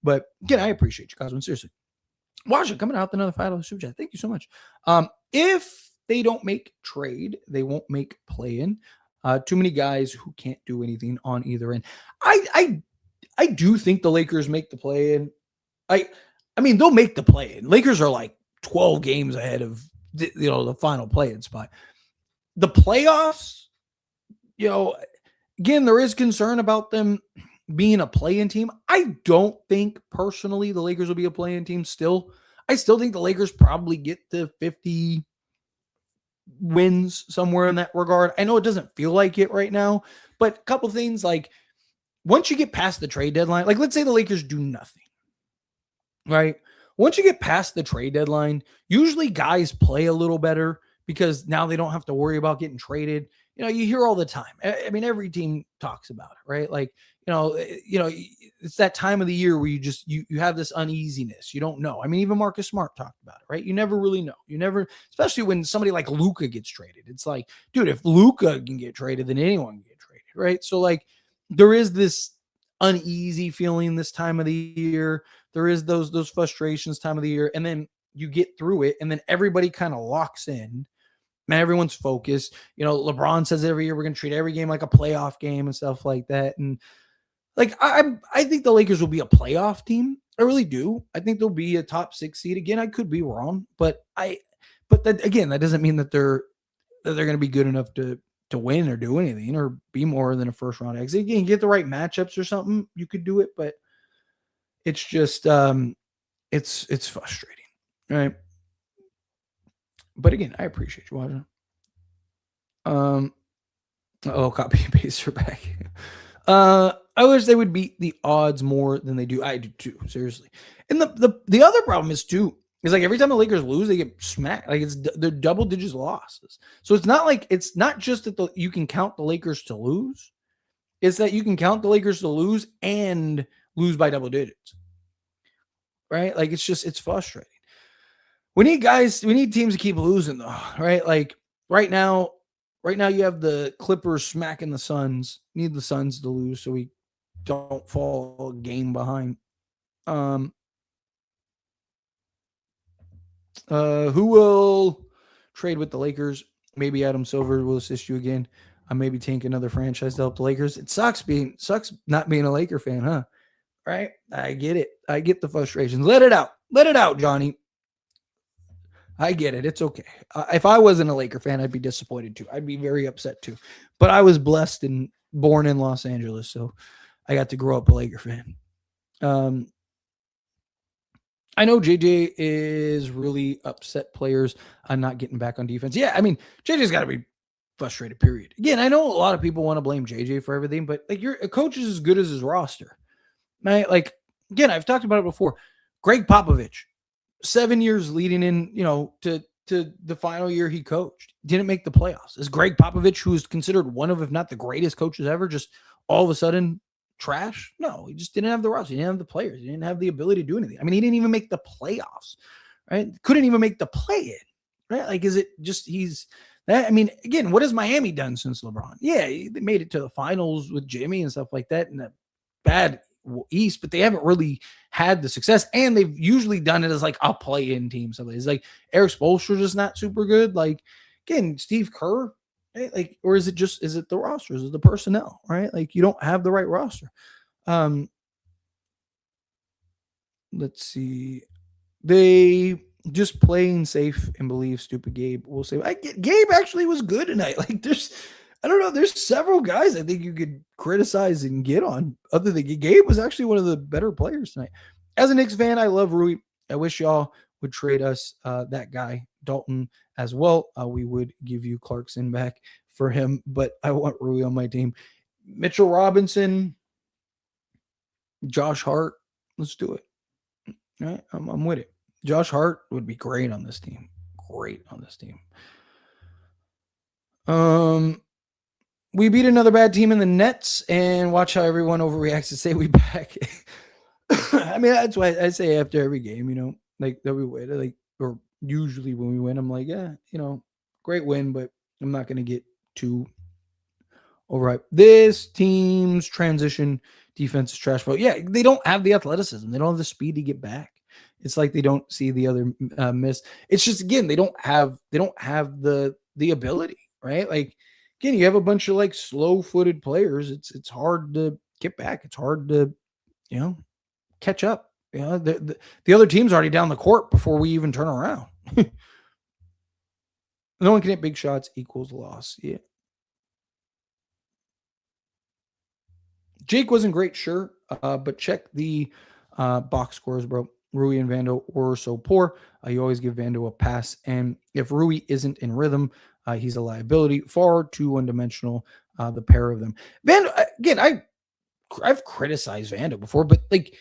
But again, I appreciate you, Cosman. Seriously. Washington coming out with another $5 super chat. Thank you so much. If they don't make trade, they won't make play-in. Too many guys who can't do anything on either end. I do think the Lakers make the play-in. I mean, they'll make the play-in. Lakers are like 12 games ahead of the final play-in spot. The playoffs, again, there is concern about them being a play-in team. I don't think personally the Lakers will be a play-in team still. I still think the Lakers probably get to 50 wins somewhere in that regard. I know it doesn't feel like it right now, but a couple things, like once you get past the trade deadline, like let's say the Lakers do nothing, right? Once you get past the trade deadline, usually guys play a little better because now they don't have to worry about getting traded. You hear all the time. I mean, every team talks about it, right? Like, it's that time of the year where you have this uneasiness. You don't know. I mean, even Marcus Smart talked about it, right? You never really know. You never, especially when somebody like Luka gets traded. It's like, dude, if Luka can get traded, then anyone can get traded, right? So like, there is this uneasy feeling this time of the year. There is those frustrations time of the year, and then you get through it, and then everybody kind of locks in. Man, everyone's focused. LeBron says every year we're going to treat every game like a playoff game and stuff like that. And like, I think the Lakers will be a playoff team. I really do. I think they'll be a top 6 seed. Again, I could be wrong, but that doesn't mean that they're going to be good enough to win or do anything or be more than a first round exit. Again, get the right matchups or something, you could do it, but it's just it's frustrating, right? But again, I appreciate you watching. Copy and paste are back. I wish they would beat the odds more than they do. I do too, seriously. And the other problem is too, is like every time the Lakers lose, they get smacked. Like they're double digits losses. So it's not just that you can count the Lakers to lose. It's that you can count the Lakers to lose and lose by double digits. Right? Like it's frustrating. We need teams to keep losing though, right? Like right now you have the Clippers smacking the Suns. Need the Suns to lose so we don't fall a game behind. Who will trade with the Lakers? Maybe Adam Silver will assist you again. Maybe tank another franchise to help the Lakers. It sucks not being a Laker fan, huh? Right? I get it. I get the frustrations. Let it out, Johnny. I get it. It's okay. If I wasn't a Laker fan, I'd be disappointed too. I'd be very upset too. But I was blessed and born in Los Angeles, so I got to grow up a Laker fan. I know JJ is really upset players on not getting back on defense. Yeah, I mean, JJ's got to be frustrated, period. Again, I know a lot of people want to blame JJ for everything, but like a coach is as good as his roster. Right? Like, again, I've talked about it before. Greg Popovich, 7 years leading in, to the final year he coached, didn't make the playoffs. Is Greg Popovich, who is considered one of, if not the greatest coaches ever, just all of a sudden trash? No, he just didn't have the roster. He didn't have the players. He didn't have the ability to do anything. I mean, he didn't even make the playoffs, right? Couldn't even make the play-in, right? Like, is it just I mean, again, what has Miami done since LeBron? Yeah, they made it to the finals with Jimmy and stuff like that in a bad East, but they haven't really had the success, and they've usually done it as like a play-in team. So it's like Eric Spoelstra just not super good. Like, again, Steve Kerr, right? Like, or is it the roster? Is it the personnel, right? Like, you don't have the right roster. Let's see. They just playing safe and believe stupid Gabe will say, Gabe actually was good tonight. Like, I don't know. There's several guys I think you could criticize and get on. Other than Gabe was actually one of the better players tonight. As a Knicks fan, I love Rui. I wish y'all would trade us that guy, Dalton, as well. We would give you Clarkson back for him, but I want Rui on my team. Mitchell Robinson, Josh Hart, let's do it. All right, I'm with it. Josh Hart would be great on this team. We beat another bad team in the Nets, and watch how everyone overreacts to say we back. I mean, that's why I say after every game, like that we win, like, or usually when we win, I'm like, yeah, great win, but I'm not going to get too overhyped. This team's transition defense is trash. But yeah, they don't have the athleticism. They don't have the speed to get back. It's like they don't see the other miss. It's just, again, they don't have the ability, right? Like, again, you have a bunch of like slow-footed players. It's hard to get back. It's hard to, catch up. The other team's already down the court before we even turn around. No one can hit big shots equals loss. Yeah. Jake wasn't great, sure, but check the box scores, bro. Rui and Vando were so poor. You always give Vando a pass. And if Rui isn't in rhythm, he's a liability. Far too one-dimensional, the pair of them. Vando, again, I've criticized Vando before, but like,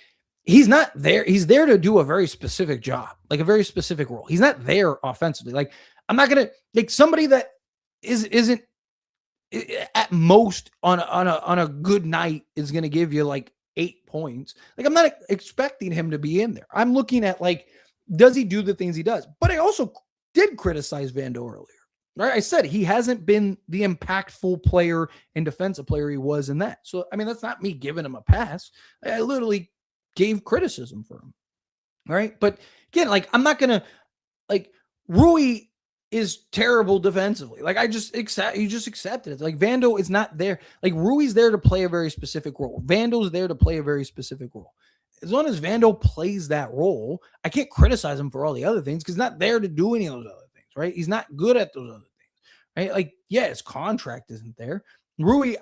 he's not there. He's there to do a very specific job, like a very specific role. He's not there offensively. Like, I'm not going to, like, somebody that isn't at most on a good night is going to give you like 8 points. Like, I'm not expecting him to be in there. I'm looking at, like, does he do the things he does? But I also did criticize Vando earlier. Right? I said he hasn't been the impactful player and defensive player he was in that. So, I mean, that's not me giving him a pass. I literally gave criticism for him. Right? But again, like, I'm not going to, like, Rui is terrible defensively. Like, you just accepted it. Like, Vando is not there. Like, Rui's there to play a very specific role. Vando's there to play a very specific role. As long as Vando plays that role, I can't criticize him for all the other things because he's not there to do any of those other things, right? He's not good at those other things, right? Like, yeah, his contract isn't there. Rui,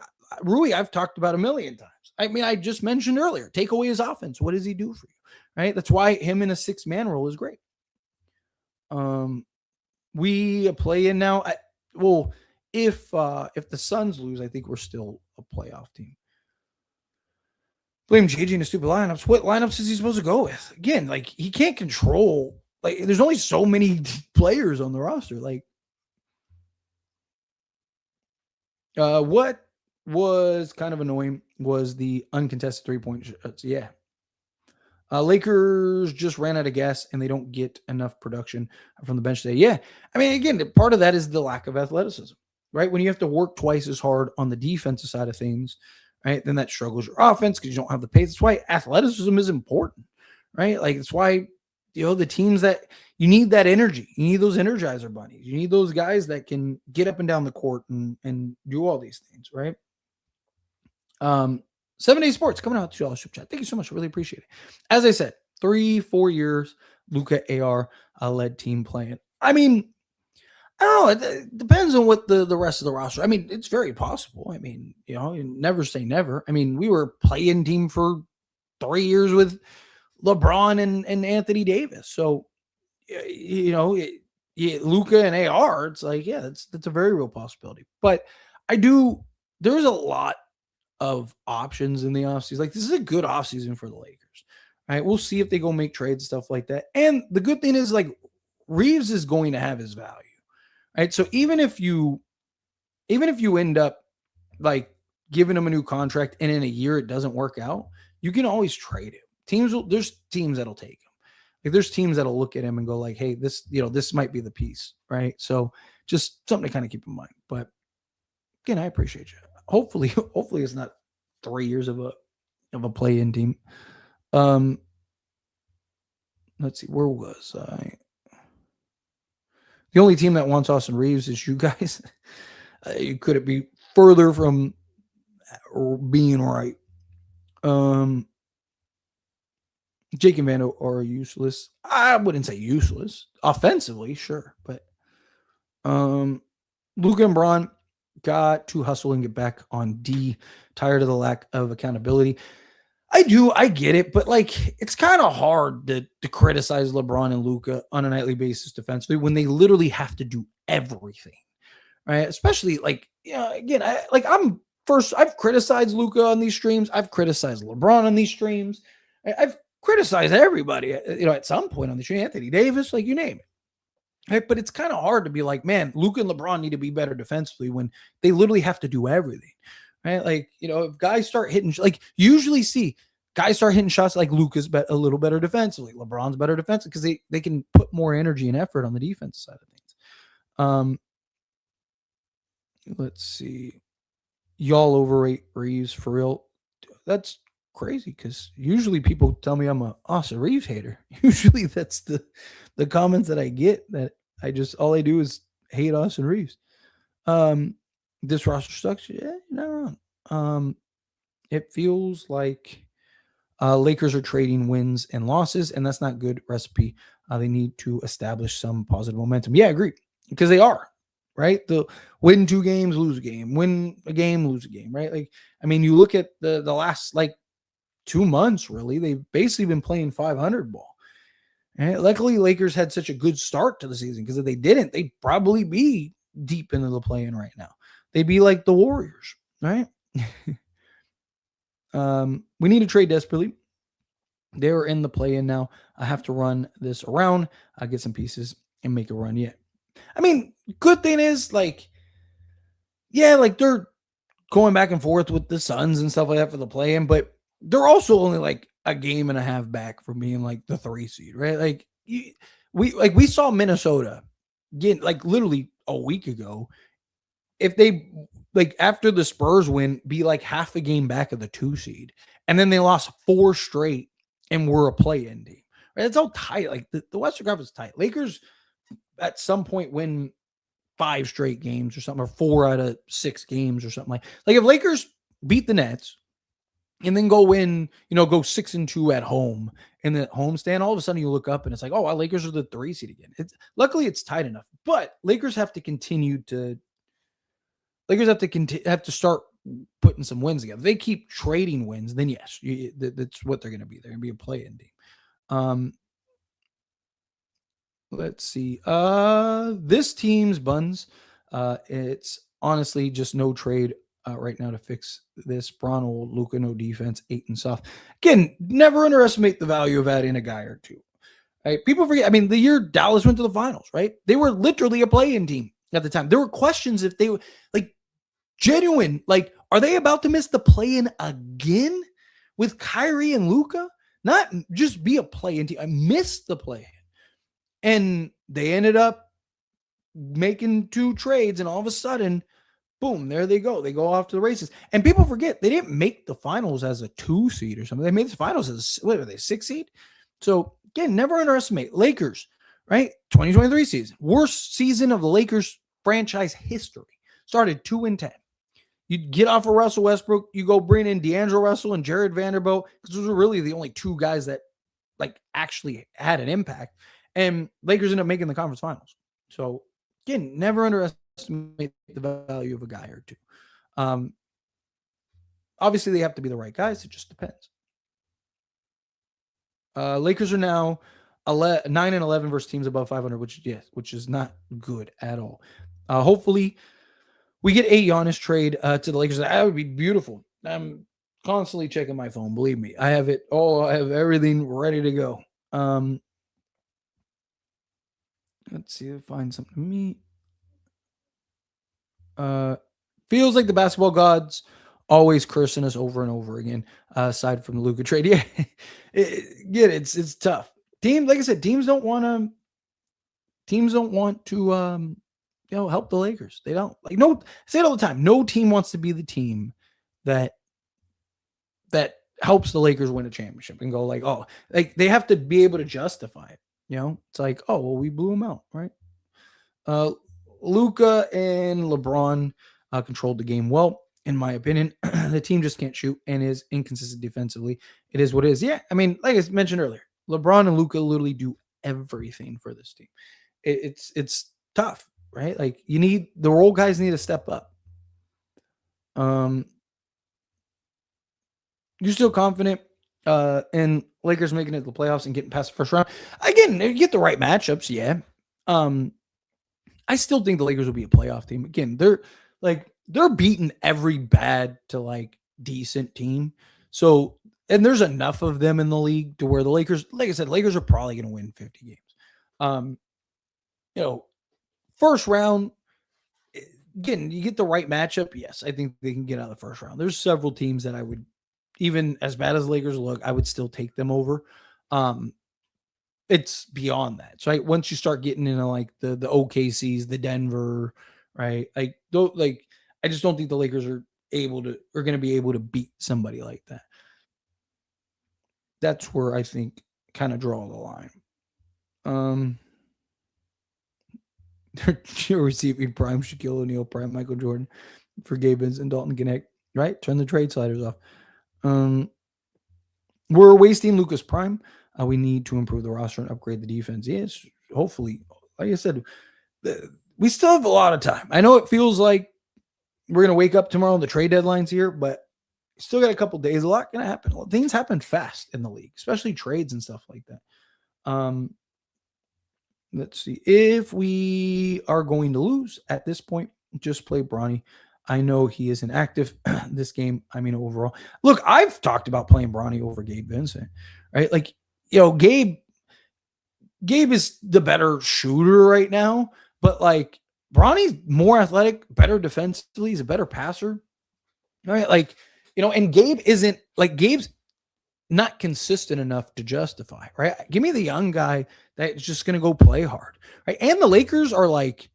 I've talked about a million times. I mean, I just mentioned earlier, take away his offense. What does he do for you, right? That's why him in a 6-man role is great. We play in now. If the Suns lose, I think we're still a playoff team. Blame JJ in the stupid lineups. What lineups is he supposed to go with? Again, like, he can't control. Like, there's only so many players on the roster. Like, what was kind of annoying was the uncontested 3-point shots. Yeah. Lakers just ran out of gas and they don't get enough production from the bench today. Yeah. I mean, again, part of that is the lack of athleticism, right? When you have to work twice as hard on the defensive side of things, right, then that struggles your offense because you don't have the pace. That's why athleticism is important, right? Like, it's why, the teams that you need that energy. You need those energizer bunnies. You need those guys that can get up and down the court and do all these things, right? 7 Day Sports coming out to y'all super chat. Thank you so much. I really appreciate it. As I said, 3-4 years, Luka AR led team playing. I mean, I don't know. It depends on what the rest of the roster. I mean, it's very possible. I mean, you never say never. I mean, we were playing team for 3 years with LeBron and Anthony Davis. So, Luka and AR, it's like, yeah, that's a very real possibility. But there's a lot of options in the offseason. Like, this is a good offseason for the Lakers. Right? We'll see if they go make trades, stuff like that. And the good thing is, like, Reaves is going to have his value. Right? So even if you end up like giving him a new contract and in a year it doesn't work out, you can always trade him. There's teams that'll take him. Like, there's teams that'll look at him and go like, hey, this might be the piece, right? So just something to kind of keep in mind. But again, I appreciate you. Hopefully it's not 3 years of a play-in team. Let's see, where was I? The only team that wants Austin Reaves is you guys. Could it be further from being right? Jake and Vando are useless. I wouldn't say useless. Offensively, sure. But Luka and Braun got to hustle and get back on D. Tired of the lack of accountability. I get it, but like, it's kind of hard to criticize LeBron and Luka on a nightly basis defensively when they literally have to do everything, right? Especially like, again, I've criticized Luka on these streams. I've criticized LeBron on these streams. I've criticized everybody, at some point on the stream. Anthony Davis, like, you name it. Right? But it's kind of hard to be like, man, Luka and LeBron need to be better defensively when they literally have to do everything. Right? Like, if guys start hitting, like, usually see guys start hitting shots like Luka's a little better defensively. LeBron's better defensively because they can put more energy and effort on the defensive side of things. Let's see. Y'all overrate Reaves for real. That's crazy because usually people tell me I'm a Austin Reaves hater. Usually that's the comments that I get, that I just all I do is hate Austin Reaves. Um, this roster sucks. Yeah, you're not wrong. It feels like Lakers are trading wins and losses, and that's not good recipe. They need to establish some positive momentum. Yeah, I agree, because they are, right. The win 2 games, lose a game, win a game, lose a game, right? Like, I mean, you look at the last like 2 months, really, they've basically been playing 500 ball. And luckily, Lakers had such a good start to the season, because if they didn't, they'd probably be deep into the play-in right now. They'd be like the Warriors, right? We need to trade desperately. They're in the play-in now. I have to run this around, get some pieces, and make a run yet. I mean, good thing is, like, yeah, like they're going back and forth with the Suns and stuff like that for the play-in, but they're also only like a game and a half back from being like the 3 seed, right? Like, we saw Minnesota get, like, literally a week ago, if they, like, after the Spurs win, be like half a game back of the 2 seed, and then they lost 4 straight and were a play-in team. Right? It's all tight. Like, the Western Conference is tight. Lakers at some point win 5 straight games or something, or 4 out of 6 games or something like if Lakers beat the Nets and then go win, go 6-2 at home in the homestand, all of a sudden you look up and it's like, oh, well, Lakers are the 3 seed again. Luckily it's tight enough, but Lakers have to continue to have to start putting some wins together. If they keep trading wins, then yes, that's what they're going to be. They're going to be a play-in team. Let's see. This team's buns. It's honestly just no trade right now to fix this. Braun old, Luka no defense, 8 and soft. Again, never underestimate the value of adding a guy or two. Right? People forget. I mean, the year Dallas went to the finals, right? They were literally a play-in team at the time. There were questions if they were, like, genuine. Like, are they about to miss the play-in again with Kyrie and Luka? Not just be a play-in team. I missed the play-in. And they ended up making 2 trades, and all of a sudden, boom, there they go. They go off to the races. And people forget they didn't make the finals as a 2 seed or something. They made the finals as, what were they, 6 seed? So, again, never underestimate Lakers, right? 2023 season. Worst season of the Lakers franchise history. Started 2-10. You get off of Russell Westbrook, you go bring in D'Angelo Russell and Jared Vanderbilt, because those were really the only 2 guys that, like, actually had an impact. And Lakers end up making the conference finals. So, again, never underestimate the value of a guy or 2. Obviously, they have to be the right guys. It just depends. Lakers are now 9-11 versus teams above 500, which is not good at all. Hopefully, we get a Giannis trade to the Lakers. That would be beautiful. I'm constantly checking my phone. Believe me, I have it all. I have everything ready to go. Let's see if I find something to me. Feels like the basketball gods always cursing us over and over again. Aside from the Luka trade, yeah, it's tough. Like I said, teams don't want to help the Lakers. They don't. Like, no, I say it all the time. No team wants to be the team that helps the Lakers win a championship and go like, oh, like they have to be able to justify it. It's like, oh, well, we blew them out, right? Luka and LeBron controlled the game well, in my opinion. The team just can't shoot and is inconsistent defensively. It is what it is. Yeah, I mean, like I mentioned earlier, LeBron and Luka literally do everything for this team. It's tough, right? Like, the role guys need to step up. You're still confident in Lakers making it to the playoffs and getting past the first round. Again, you get the right matchups, yeah. I still think the Lakers will be a playoff team. Again, they're beating every bad to like decent team. So, and there's enough of them in the league to where the Lakers, like I said, Lakers are probably going to win 50 games. First round, again, you get the right matchup. Yes, I think they can get out of the first round. There's several teams that I would, even as bad as the Lakers look, I would still take them over. It's beyond that. So, right? Once you start getting into like the OKCs, the Denver, right? Like I just don't think the Lakers are going to be able to beat somebody like that. That's where I think kind of draw the line. You're receiving prime Shaquille O'Neal, prime Michael Jordan for Gabe Vincent, Dalton Gannett, right? Turn the trade sliders off. We're wasting Lucas Prime. We need to improve the roster and upgrade the defense. Yes, hopefully. Like I said, we still have a lot of time. I know it feels like we're going to wake up tomorrow and the trade deadline's here, but still got a couple days. A lot going to happen. Things happen fast in the league, especially trades and stuff like that. Let's see. If we are going to lose at this point, just play Bronny. I know he isn't active this game. I mean, overall. Look, I've talked about playing Bronny over Gabe Vincent, right? Like, Gabe is the better shooter right now, but like Bronny's more athletic, better defensively. He's a better passer, right? Like, and Gabe's not consistent enough to justify, right? Give me the young guy that's just going to go play hard, right? And the Lakers are like,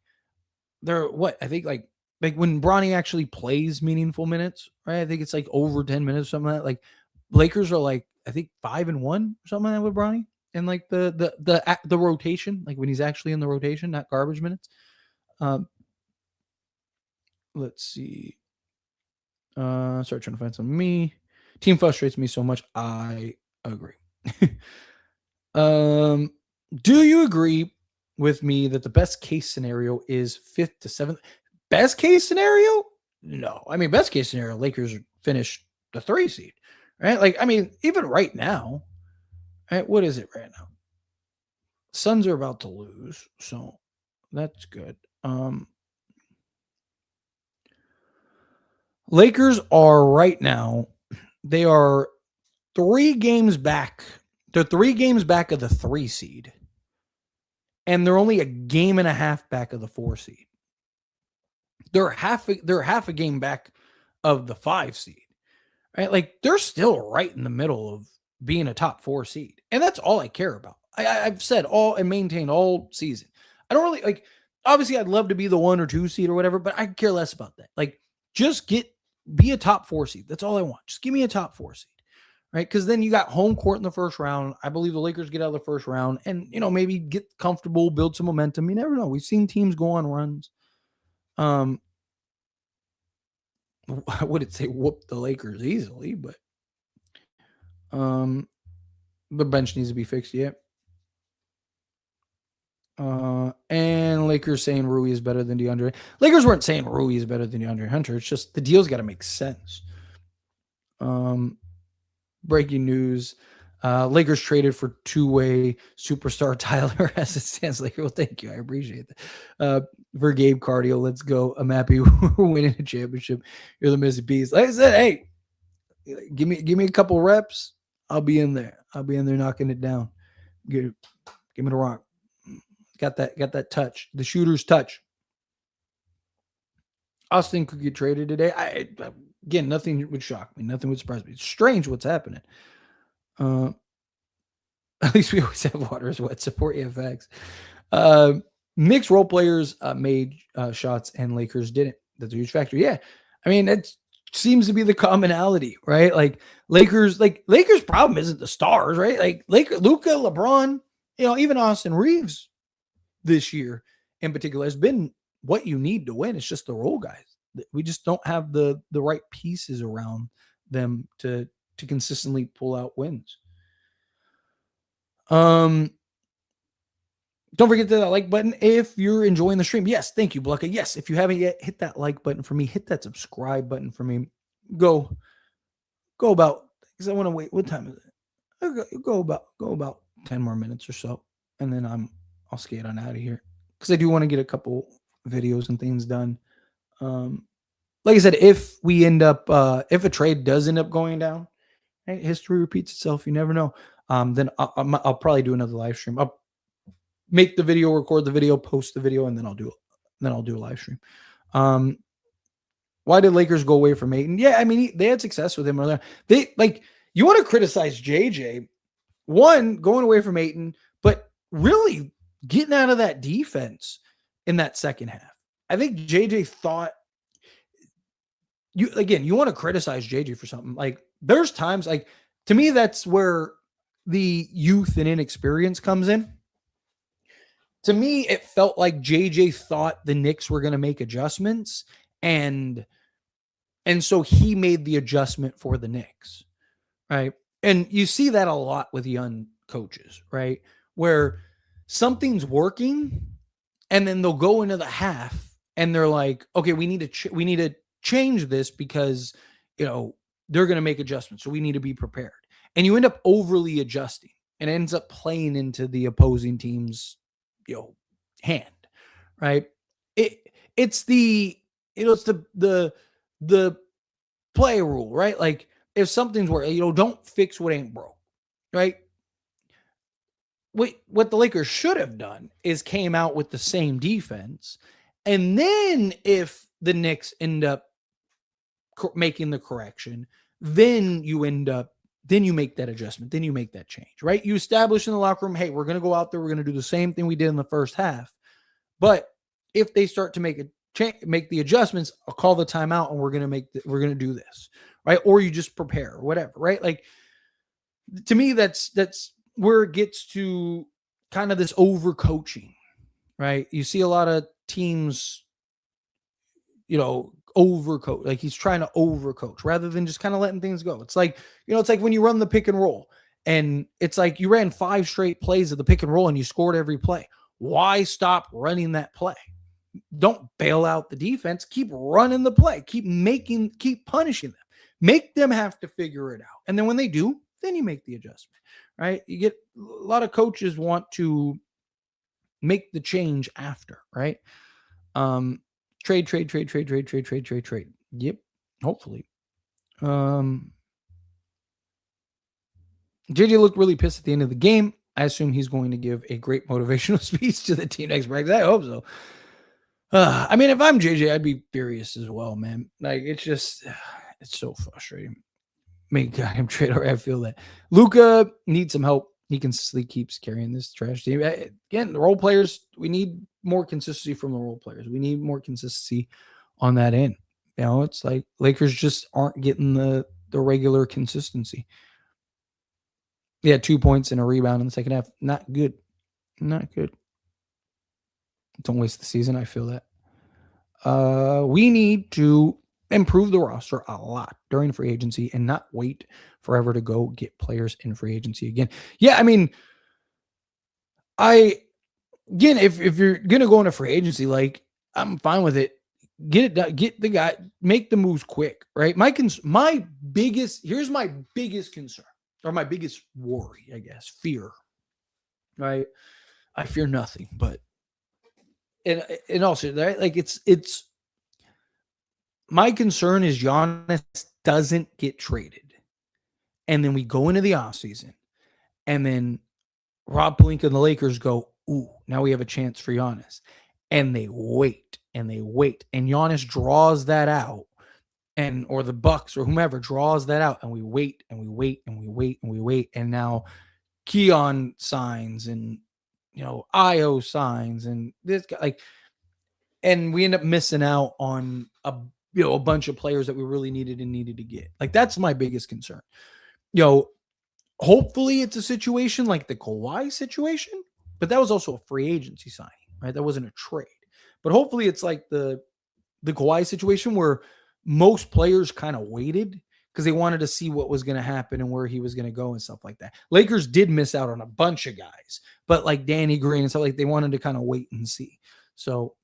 they're what? I think like when Bronny actually plays meaningful minutes, right? I think it's like over 10 minutes, something like that. Like Lakers are like, I think 5-1 or something like that with Bronny. And like the rotation, like when he's actually in the rotation, not garbage minutes. Let's see. Start trying to find some me. Team frustrates me so much. I agree. Do you agree with me that the best case scenario is 5th to 7th? Best case scenario? No. I mean, best case scenario, Lakers finish the 3 seed, right? Like, I mean, even right now, right? What is it right now? Suns are about to lose, so that's good. Lakers are right now, they are 3 games back. They're 3 games back of the 3 seed. And they're only a game and a half back of the 4 seed. They're half a game back of the 5 seed. Right? Like they're still right in the middle of being a top 4 seed. And that's all I care about. I've said all and maintained all season. I don't really like, obviously I'd love to be the 1 or 2 seed or whatever, but I care less about that. Like just be a top 4 seed. That's all I want. Just give me a top 4 seed. Right? Because then you got home court in the first round. I believe the Lakers get out of the first round and, maybe get comfortable, build some momentum. You never know. We've seen teams go on runs. I wouldn't say whoop the Lakers easily, but the bench needs to be fixed yet. And Lakers saying Rui is better than DeAndre. Lakers weren't saying Rui is better than DeAndre Hunter. It's just the deal's got to make sense. Breaking news. Lakers traded for two-way superstar Tyler as it stands. Laker, well, thank you. I appreciate that. For Gabe Cardio, let's go. I'm happy we're winning a championship. You're the missing piece. Like I said, hey, give me a couple reps. I'll be in there. I'll be in there knocking it down. Give me the rock. Got that touch. The shooter's touch. Austin could get traded today. Again, nothing would shock me. Nothing would surprise me. It's strange what's happening. At least we always have water is wet. Support EFX. Knicks role players made shots and Lakers didn't. That's a huge factor. Yeah. I mean, it seems to be the commonality, right? Like Lakers problem isn't the stars, right? Like Luka, LeBron, even Austin Reaves this year in particular has been what you need to win. It's just the role guys. We just don't have the right pieces around them to consistently pull out wins. Don't forget that like button if you're enjoying the stream. Yes, thank you, Blucka. Yes, if you haven't yet, hit that like button for me. Hit that subscribe button for me. Go about, because I want to wait. What time is it? Go about 10 more minutes or so, and then I'll skate on out of here because I do want to get a couple videos and things done. Like I said, if we end up, if a trade does end up going down, right, history repeats itself. You never know. Then I'll probably do another live stream. I'll make the video, record the video, post the video, and then I'll do a live stream. Why did Lakers go away from Ayton? Yeah, I mean, they had success with him earlier. You want to criticize JJ, one, going away from Ayton, but really getting out of that defense in that second half. I think JJ thought you want to criticize JJ for something. Like there's times like to me that's where the youth and inexperience comes in. To me, it felt like JJ thought the Knicks were going to make adjustments, and so he made the adjustment for the Knicks, right? And you see that a lot with young coaches, right? Where something's working, and then they'll go into the half, and they're like, "Okay, we need to change this because they're going to make adjustments, so we need to be prepared." And you end up overly adjusting, and it ends up playing into the opposing team's hand, right? It's the the play rule, right? Like if something's working, don't fix what ain't broke, right? What the Lakers should have done is came out with the same defense, and then if the Knicks end up making the correction, then you make that adjustment, then you make that change, right? You establish in the locker room, hey, we're going to go out there, we're going to do the same thing we did in the first half, but if they start to make the adjustments, I'll call the timeout, and we're going to do this, right? Or you just prepare, or whatever, right? Like to me, that's where it gets to kind of this overcoaching, right? You see a lot of teams, overcoach, like he's trying to overcoach rather than just kind of letting things go. It's like, it's like when you run the pick and roll, and it's like you ran 5 straight plays of the pick and roll and you scored every play. Why stop running that play? Don't bail out the defense. Keep running the play. Keep punishing them. Make them have to figure it out. And then when they do, then you make the adjustment, right? You get a lot of coaches want to make the change after, right? Trade. Yep. Hopefully. JJ looked really pissed at the end of the game. I assume he's going to give a great motivational speech to the team next practice. I hope so. I mean, if I'm JJ, I'd be furious as well, man. Like, it's so frustrating. Got him trade, or I feel that Luka needs some help. He consistently keeps carrying this trash team. Again, the role players, we need more consistency from the role players. We need more consistency on that end. It's like Lakers just aren't getting the regular consistency. Yeah, 2 points and a rebound in the second half. Not good. Not good. Don't waste the season. I feel that. We need to improve the roster a lot during free agency and not wait forever to go get players in free agency again. Yeah, I mean, if you're gonna go into free agency, like I'm fine with it. Get it done. Get the guy. Make the moves quick, right? Here's my biggest concern, or my biggest worry, I guess, fear. Right? I fear nothing, but in all seriousness, right? Like it's. My concern is Giannis doesn't get traded. And then we go into the offseason, and then Rob Pelinka and the Lakers go, ooh, now we have a chance for Giannis. And they wait, and they wait. And Giannis draws that out, or the Bucks or whomever draws that out, and we wait, and we wait, and we wait, and we wait. And now Keon signs, and, Io signs, and this guy, and we end up missing out on a bunch of players that we really needed to get. Like, that's my biggest concern. Hopefully it's a situation like the Kawhi situation, but that was also a free agency signing, right? That wasn't a trade. But hopefully it's like the Kawhi situation where most players kind of waited because they wanted to see what was going to happen and where he was going to go and stuff like that. Lakers did miss out on a bunch of guys, but like Danny Green and stuff, like they wanted to kind of wait and see. So,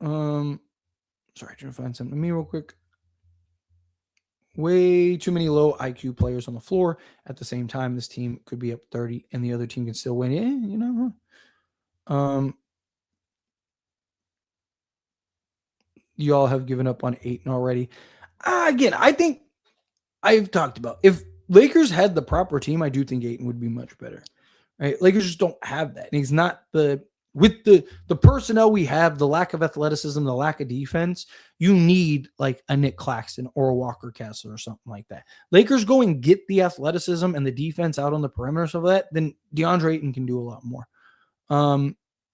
sorry, trying to find something to me real quick. Way too many low IQ players on the floor. At the same time, this team could be up 30 and the other team can still win. You all have given up on Ayton already. Again, I think I've talked about, if Lakers had the proper team, I do think Ayton would be much better. Right? Lakers just don't have that. And he's not with the personnel we have, the lack of athleticism, the lack of defense, you need like a Nick Claxton or a Walker Kessler or something like that. Lakers go and get the athleticism and the defense out on the perimeter of that, then DeAndre Ayton can do a lot more.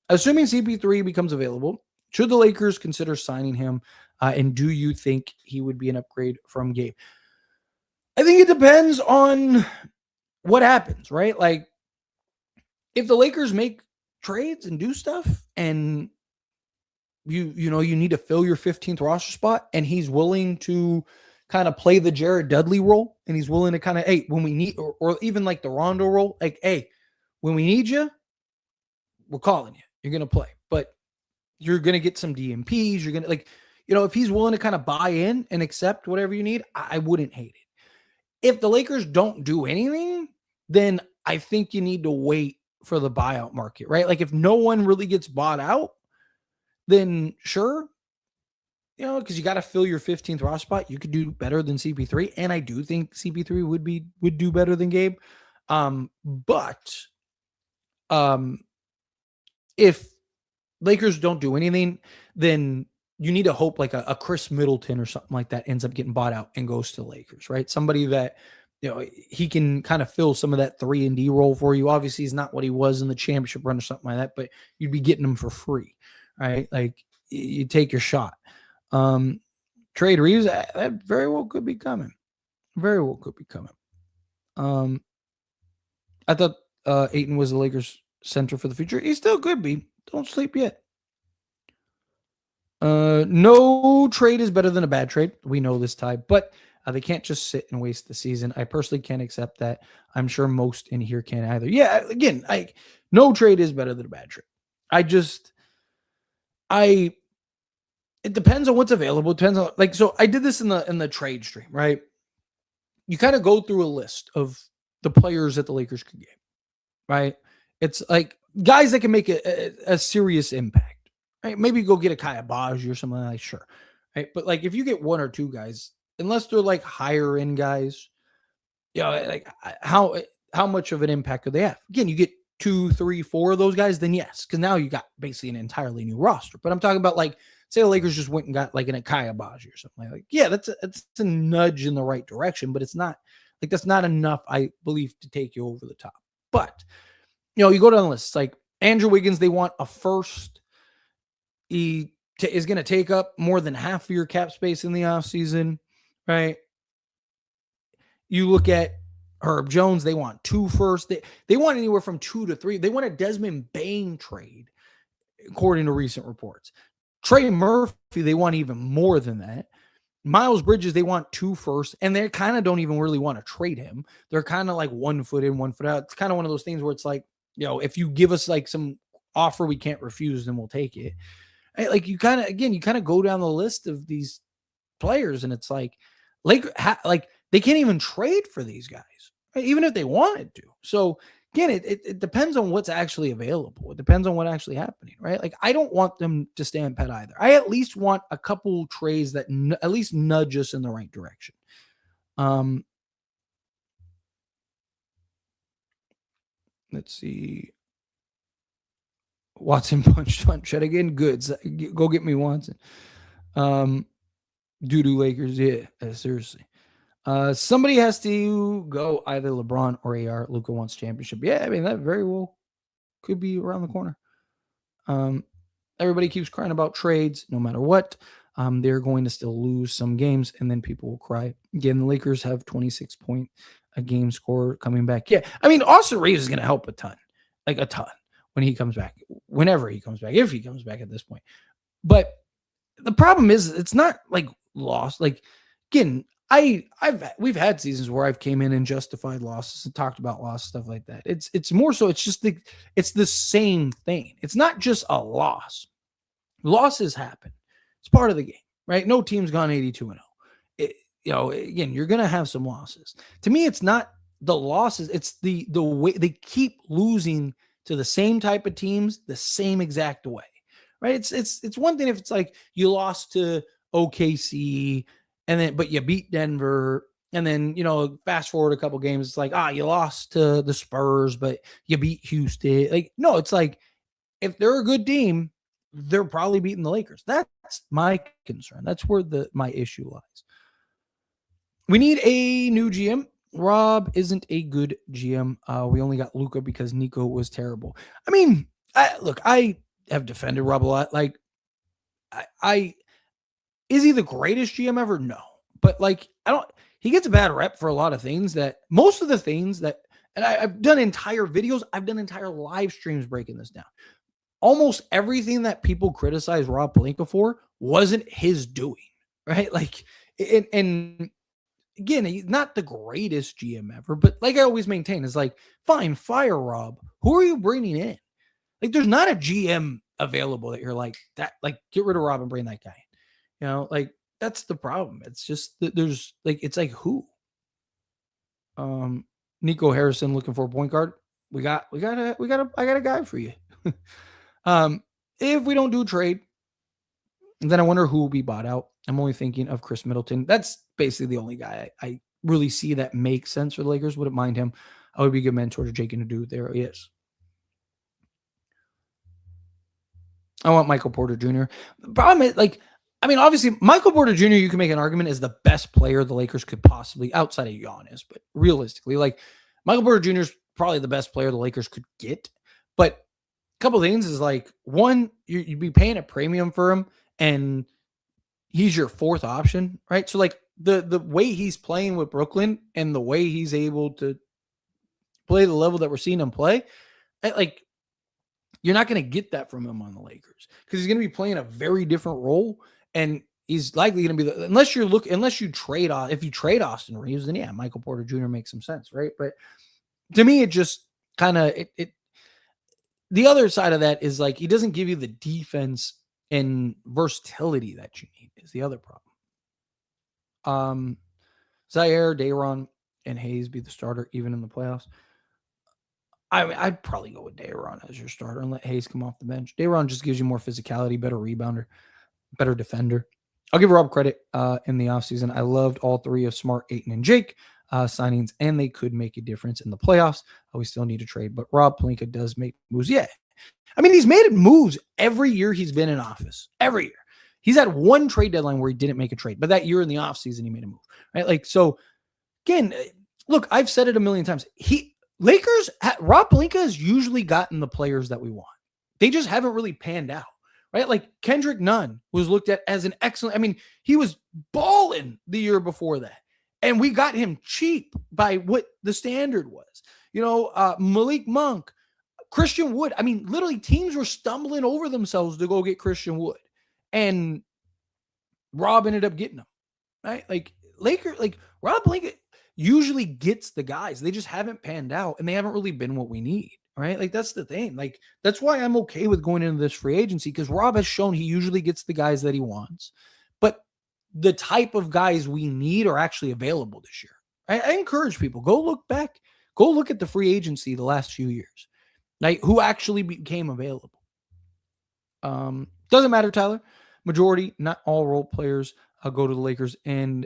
Assuming CP3 becomes available, Should the Lakers consider signing him? And do you think he would be an upgrade from Gabe? I think it depends on what happens, right? Like, if the Lakers make trades and do stuff, and you need to fill your 15th roster spot, and he's willing to kind of play the Jared Dudley role, and he's willing to kind of, hey, when we need, or even like the Rondo role, like, hey, when we need you, we're calling you. You're gonna play, but you're gonna get some DMPs. You're gonna, like, if he's willing to kind of buy in and accept whatever you need, I wouldn't hate it. If the Lakers don't do anything, then I think you need to wait for the buyout market, right? Like, if no one really gets bought out, then sure, because you got to fill your 15th roster spot. You could do better than CP3, and I do think CP3 would do better than Gabe. But if Lakers don't do anything, then you need to hope like a Chris Middleton or something like that ends up getting bought out and goes to the Lakers, right? Somebody that, he can kind of fill some of that 3-and-D role for you. Obviously, he's not what he was in the championship run or something like that, but you'd be getting him for free, right? Like, you take your shot. Trade Reaves, that very well could be coming. Very well could be coming. I thought Ayton was the Lakers center for the future. He still could be. Don't sleep yet. No trade is better than a bad trade. We know this, Ty, but they can't just sit and waste the season. I personally can't accept that. I'm sure most in here can't either. Yeah, again, no trade is better than a bad trade. It depends on what's available. It depends on, like, so I did this in the trade stream, right? You kind of go through a list of the players that the Lakers could get, right? It's like guys that can make a serious impact, right? Maybe go get a Kaya Baj or something like that, sure, right? But like, if you get one or two guys, unless they're like higher end guys, like how much of an impact could they have? Again, you get 2, 3, 4 of those guys, then yes, because now you got basically an entirely new roster. But I'm talking about, like, say the Lakers just went and got like an Akaya Baji or something like, yeah, that's a nudge in the right direction, but it's not like, that's not enough, I believe, to take you over the top. But you go down the list, like Andrew Wiggins, they want a first. He is going to take up more than half of your cap space in the offseason, right? You look at Herb Jones, they want 2 firsts. They want anywhere from 2 to 3. They want a Desmond Bane trade, according to recent reports. Trey Murphy, they want even more than that. Miles Bridges, they want 2 firsts, and they kind of don't even really want to trade him. They're kind of like 1 foot in, 1 foot out. It's kind of one of those things where it's like, if you give us like some offer we can't refuse, then we'll take it. Like, you kind of go down the list of these players, and it's like, they can't even trade for these guys, right? Even if they wanted to. So again, it depends on what's actually available. It depends on what's actually happening, right? Like, I don't want them to stand pat either. I at least want a couple trades that at least nudge us in the right direction. Let's see. Watson punched on Chet again. Good. Go get me Watson. Doo-doo Lakers. Yeah, seriously. Somebody has to go, either LeBron or AR. Luka wants championship. Yeah, I mean, that very well could be around the corner. Everybody keeps crying about trades no matter what. They're going to still lose some games, and then people will cry. Again, the Lakers have 26 point a game score coming back. Yeah, I mean, Austin Reaves is going to help a ton, when he comes back, whenever he comes back, if he comes back at this point. But the problem is, it's not like lost. Like, again, we've had seasons where I've came in and justified losses and talked about losses, stuff like that. It's more so, it's just it's the same thing. It's not just a loss. Losses happen. It's part of the game, right? No team's gone 82-0. Again, you're gonna have some losses. To me, it's not the losses. It's the way they keep losing to the same type of teams the same exact way, right? It's one thing if it's like you lost to OKC but you beat Denver, and then fast forward a couple games, it's like, you lost to the Spurs but you beat Houston. Like, no, it's like, if they're a good team, they're probably beating the Lakers. That's my concern. That's where my issue lies. We need a new GM. Rob isn't a good GM. We only got Luka because Nico was terrible. I mean, I have defended Rob a lot. Like, I is he the greatest GM ever? No. But like, I don't, he gets a bad rep for a lot of things that most of the things that, and I've done entire videos, I've done entire live streams breaking this down. Almost everything that people criticize Rob Pelinka for wasn't his doing, right? Like, and again, he's not the greatest GM ever, but like I always maintain, is like, fine, fire Rob. Who are you bringing in? Like, there's not a GM available that you're like, that, like, get rid of Rob and bring that guy in. Like, that's the problem. It's just that there's like, it's like, who? Nico Harrison looking for a point guard. I got a guy for you. If we don't do a trade, then I wonder who will be bought out. I'm only thinking of Chris Middleton. That's basically the only guy I really see that makes sense for the Lakers. Wouldn't mind him. I would be a good mentor to Jake and to do. There he is. I want Michael Porter Jr. The problem is, like, I mean, obviously, Michael Porter Jr., you can make an argument, is the best player the Lakers could possibly, outside of Giannis, but realistically, like, Michael Porter Jr. is probably the best player the Lakers could get. But a couple of things is, like, one, you'd be paying a premium for him, and he's your fourth option, right? So, like, the way he's playing with Brooklyn and the way he's able to play the level that we're seeing him play, like, you're not going to get that from him on the Lakers because he's going to be playing a very different role, and he's likely going to be unless you trade if you trade Austin Reaves, then yeah, Michael Porter Jr. makes some sense, right? But to me, it just kind of the other side of that is, like, he doesn't give you the defense and versatility that you need is the other problem. Zaire, Day'Ron, and Hayes be the starter even in the playoffs. I mean, I'd probably go with Day'Ron as your starter and let Hayes come off the bench. Day'Ron just gives you more physicality, better rebounder, better defender. I'll give Rob credit in the offseason. I loved all three of Smart, Ayton, and Jake signings, and they could make a difference in the playoffs. We still need to trade, but Rob Pelinka does make moves. Yeah. I mean, he's made moves every year he's been in office. Every year. He's had one trade deadline where he didn't make a trade, but that year in the offseason, he made a move, right? Like, so again, look, I've said it a million times. Rob Pelinka has usually gotten the players that we want. They just haven't really panned out, right? Like, Kendrick Nunn was looked at as an excellent, I mean, he was balling the year before that. And we got him cheap by what the standard was. Malik Monk, Christian Wood. I mean, literally teams were stumbling over themselves to go get Christian Wood. And Rob ended up getting them, right? Like, Rob Pelinka usually gets the guys. They just haven't panned out, and they haven't really been what we need, right? Like, that's the thing. Like, that's why I'm okay with going into this free agency, because Rob has shown he usually gets the guys that he wants. But the type of guys we need are actually available this year. I encourage people, go look at the free agency the last few years, like, who actually became available. Doesn't matter, Tyler. Majority, not all role players go to the Lakers, and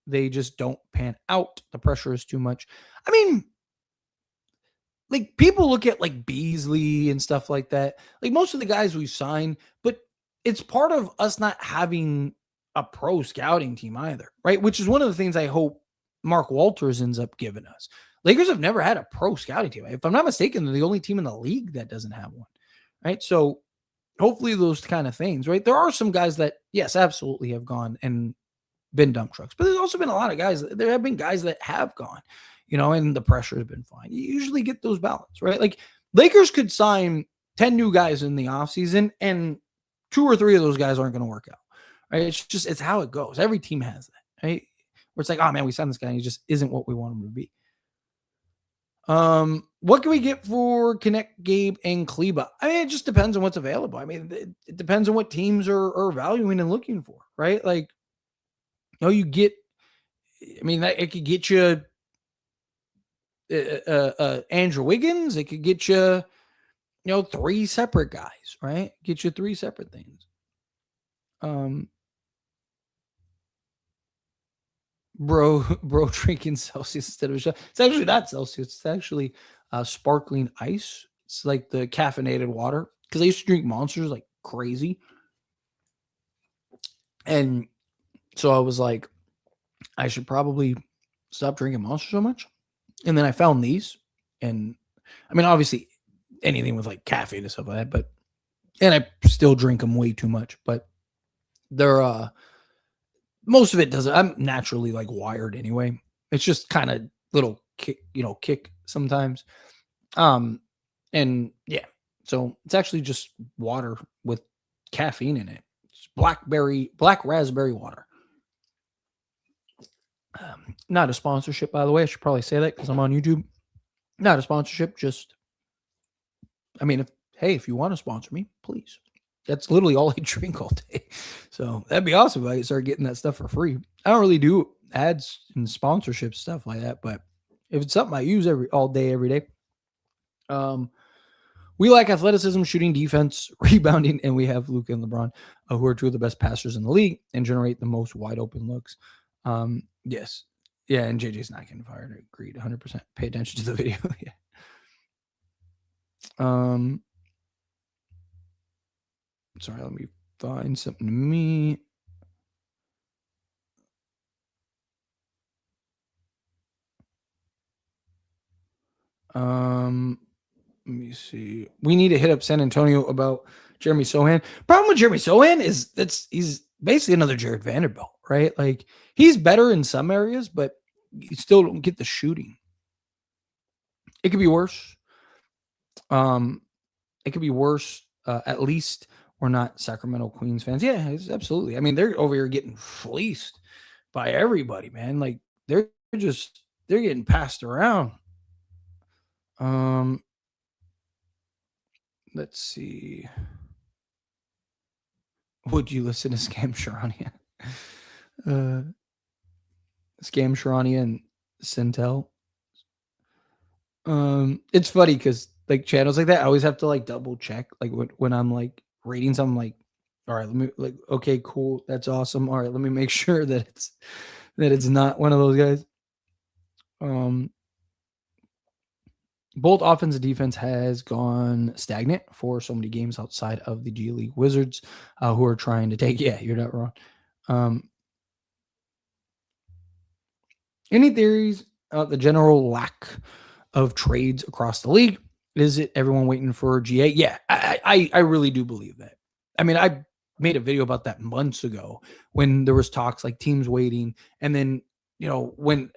they just don't pan out. The pressure is too much. I mean, like, people look at, like, Beasley and stuff like that. Like, most of the guys we sign, but it's part of us not having a pro scouting team either, right? Which is one of the things I hope Mark Walters ends up giving us. Lakers have never had a pro scouting team. If I'm not mistaken, they're the only team in the league that doesn't have one, right? So hopefully those kind of things, right? There are some guys that, yes, absolutely have gone and been dump trucks, but there's also been a lot of guys. There have been guys that have gone, and the pressure has been fine. You usually get those balance, right? Like, Lakers could sign 10 new guys in the offseason, and 2 or 3 of those guys aren't going to work out, right? It's how it goes. Every team has that, right? Where it's like, oh man, we signed this guy and he just isn't what we want him to be. What can we get for Connect, Gabe, and Kleba? I mean, it just depends on what's available. I mean, it depends on what teams are valuing and looking for, right? Like, you get, I mean, it could get you Andrew Wiggins. It could get you, 3 separate guys, right? Get you 3 separate things. Bro drinking Celsius instead of a shot. It's actually not Celsius. It's actually sparkling ice. It's like the caffeinated water, because I used to drink Monsters like crazy. And so I was like, I should probably stop drinking Monsters so much. And then I found these. And I mean, obviously anything with like caffeine and stuff like that, and I still drink them way too much. But they're most of it doesn't. I'm naturally like wired anyway. It's just kind of little kick sometimes. And yeah, so it's actually just water with caffeine in it. It's black raspberry water. Not a sponsorship, by the way. I should probably say that because I'm on YouTube. Not a sponsorship. Just, I mean, if you want to sponsor me, please. That's literally all I drink all day. So that'd be awesome if I start getting that stuff for free. I don't really do ads and sponsorship stuff like that, but if it's something I use all day, every day, we like athleticism, shooting, defense, rebounding, and we have Luka and LeBron, who are two of the best passers in the league and generate the most wide open looks. Yes. Yeah, and JJ's not getting fired. Agreed, 100%. Pay attention to the video. Yeah. Sorry, let me find something to me. Let me see. We need to hit up San Antonio about Jeremy Sohan. Problem with Jeremy Sohan is he's basically another Jared Vanderbilt, right? Like he's better in some areas, but you still don't get the shooting. It could be worse. It could be worse. At least we're not Sacramento Queens fans. Yeah, absolutely. I mean, they're over here getting fleeced by everybody, man. Like they're getting passed around. Let's see. Would you listen to Scam Sharania? Scam Sharania and Centel. It's funny because like channels like that, I always have to like double check. Like when I'm like rating something, like, all right, let me like, okay, cool, that's awesome. All right, let me make sure that it's not one of those guys. Both offense and defense has gone stagnant for so many games outside of the G League Wizards, who are trying to take. Yeah, you're not wrong. Any theories the general lack of trades across the league? Is it everyone waiting for GA? Yeah, I really do believe that. I mean, I made a video about that months ago when there was talks like teams waiting, and then when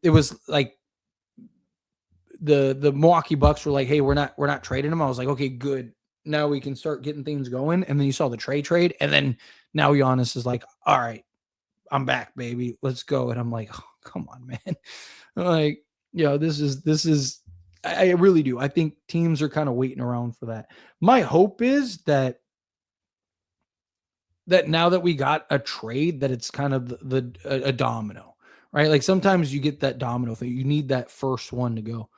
it was like the Milwaukee Bucks were like, hey, we're not trading him. I was like, okay, good. Now we can start getting things going. And then you saw the trade, and then now Giannis is like, all right, I'm back, baby. Let's go. And I'm like, oh, come on, man. Like, this is I really do. I think teams are kind of waiting around for that. My hope is that now that we got a trade, that it's kind of a domino, right? Like sometimes you get that domino thing. You need that first one to go.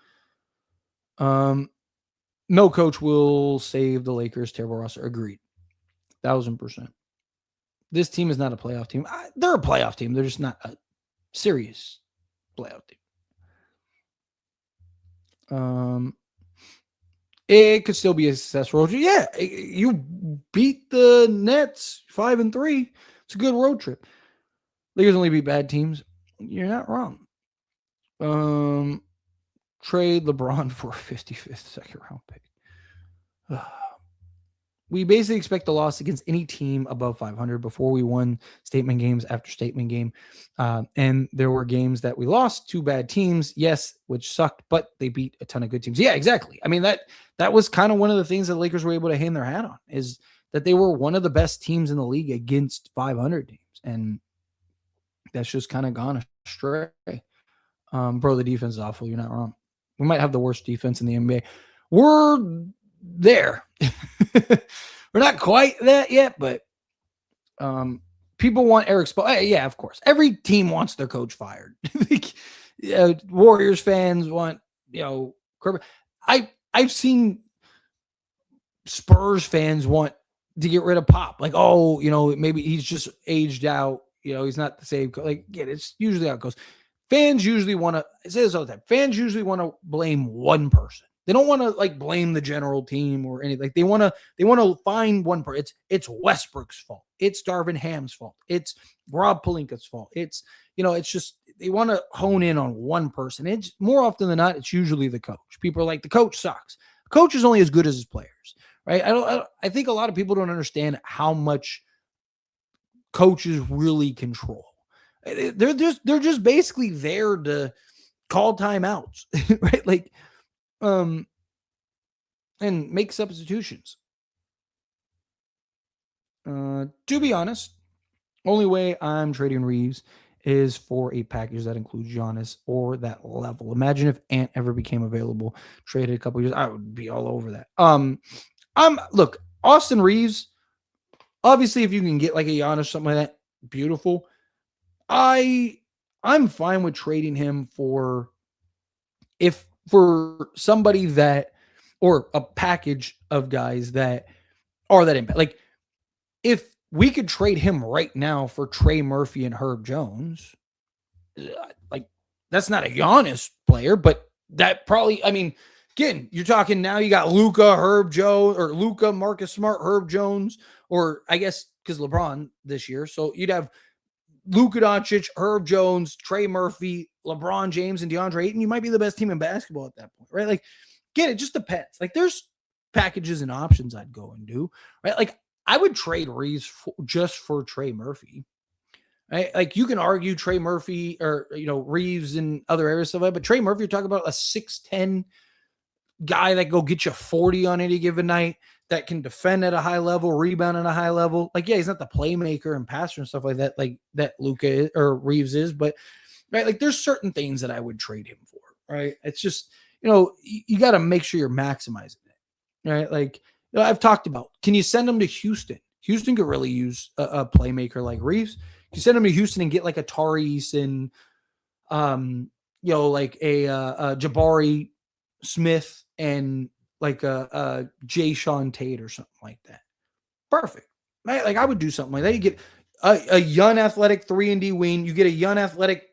No coach will save the Lakers' terrible roster. Agreed. 1,000%. This team is not a playoff team. They're a playoff team. They're just not a serious playoff team. It could still be a successful road trip. Yeah, you beat the Nets 5-3. It's a good road trip. Lakers only beat bad teams. You're not wrong. Trade LeBron for a 55th second round pick. We basically expect a loss against any team above 500 before we won statement games after statement game. And there were games that we lost to bad teams, yes, which sucked, but they beat a ton of good teams. Yeah, exactly. I mean, that was kind of one of the things that the Lakers were able to hang their hat on, is that they were one of the best teams in the league against 500 teams. And that's just kind of gone astray. Bro, the defense is awful. You're not wrong. We might have the worst defense in the NBA. We're there. We're not quite that yet, but people want Eric Spoelstra. Yeah, of course. Every team wants their coach fired. Warriors fans want, I've seen Spurs fans want to get rid of Pop. Like, maybe he's just aged out. He's not the same. Like, it's usually how it goes. Fans usually want to, I say this all the time, fans usually want to blame one person. They don't want to like blame the general team or anything. Like they want to find one person. It's Westbrook's fault. It's Darvin Ham's fault. It's Rob Pelinka's fault. It's it's just they want to hone in on one person. It's more often than not, it's usually the coach. People are like, the coach sucks. The coach is only as good as his players, right? I think a lot of people don't understand how much coaches really control. They're just basically there to call timeouts, right? Like, and make substitutions. To be honest, only way I'm trading Reaves is for a package that includes Giannis or that level. Imagine if Ant ever became available, traded a couple years, I would be all over that. Look, Austin Reaves. Obviously, if you can get like a Giannis, something like that, beautiful. I'm fine with trading him for somebody that, or a package of guys that are that impact. Like, if we could trade him right now for Trey Murphy and Herb Jones, like, that's not a Giannis player, but that probably, I mean, again, you're talking now you got Luka, Herb Jones, or Luka, Marcus Smart, Herb Jones, or I guess because LeBron this year. So you'd have Luka Doncic, Herb Jones, Trey Murphy, LeBron James, and DeAndre Ayton. You might be the best team in basketball at that point, right? Like, again, it just depends. Like, there's packages and options I'd go and do, right? Like, I would trade Reaves just for Trey Murphy. Right? Like, you can argue Trey Murphy or, Reaves and other areas of it, but Trey Murphy, you're talking about a 6'10" guy that go get you 40 on any given night, that can defend at a high level, rebound at a high level. Like, yeah, he's not the playmaker and passer and stuff like that, like that Luka or Reaves is, but right, like, there's certain things that I would trade him for, right? It's just, you got to make sure you're maximizing it, right? Like, I've talked about, can you send him to Houston? Houston could really use a playmaker like Reaves. You send him to Houston and get like a Tariq and, like a Jabari Smith and like a Jay Sean Tate or something like that. Perfect. Right? Like, I would do something like that. You get a young athletic 3-and-D wing. You get a young athletic,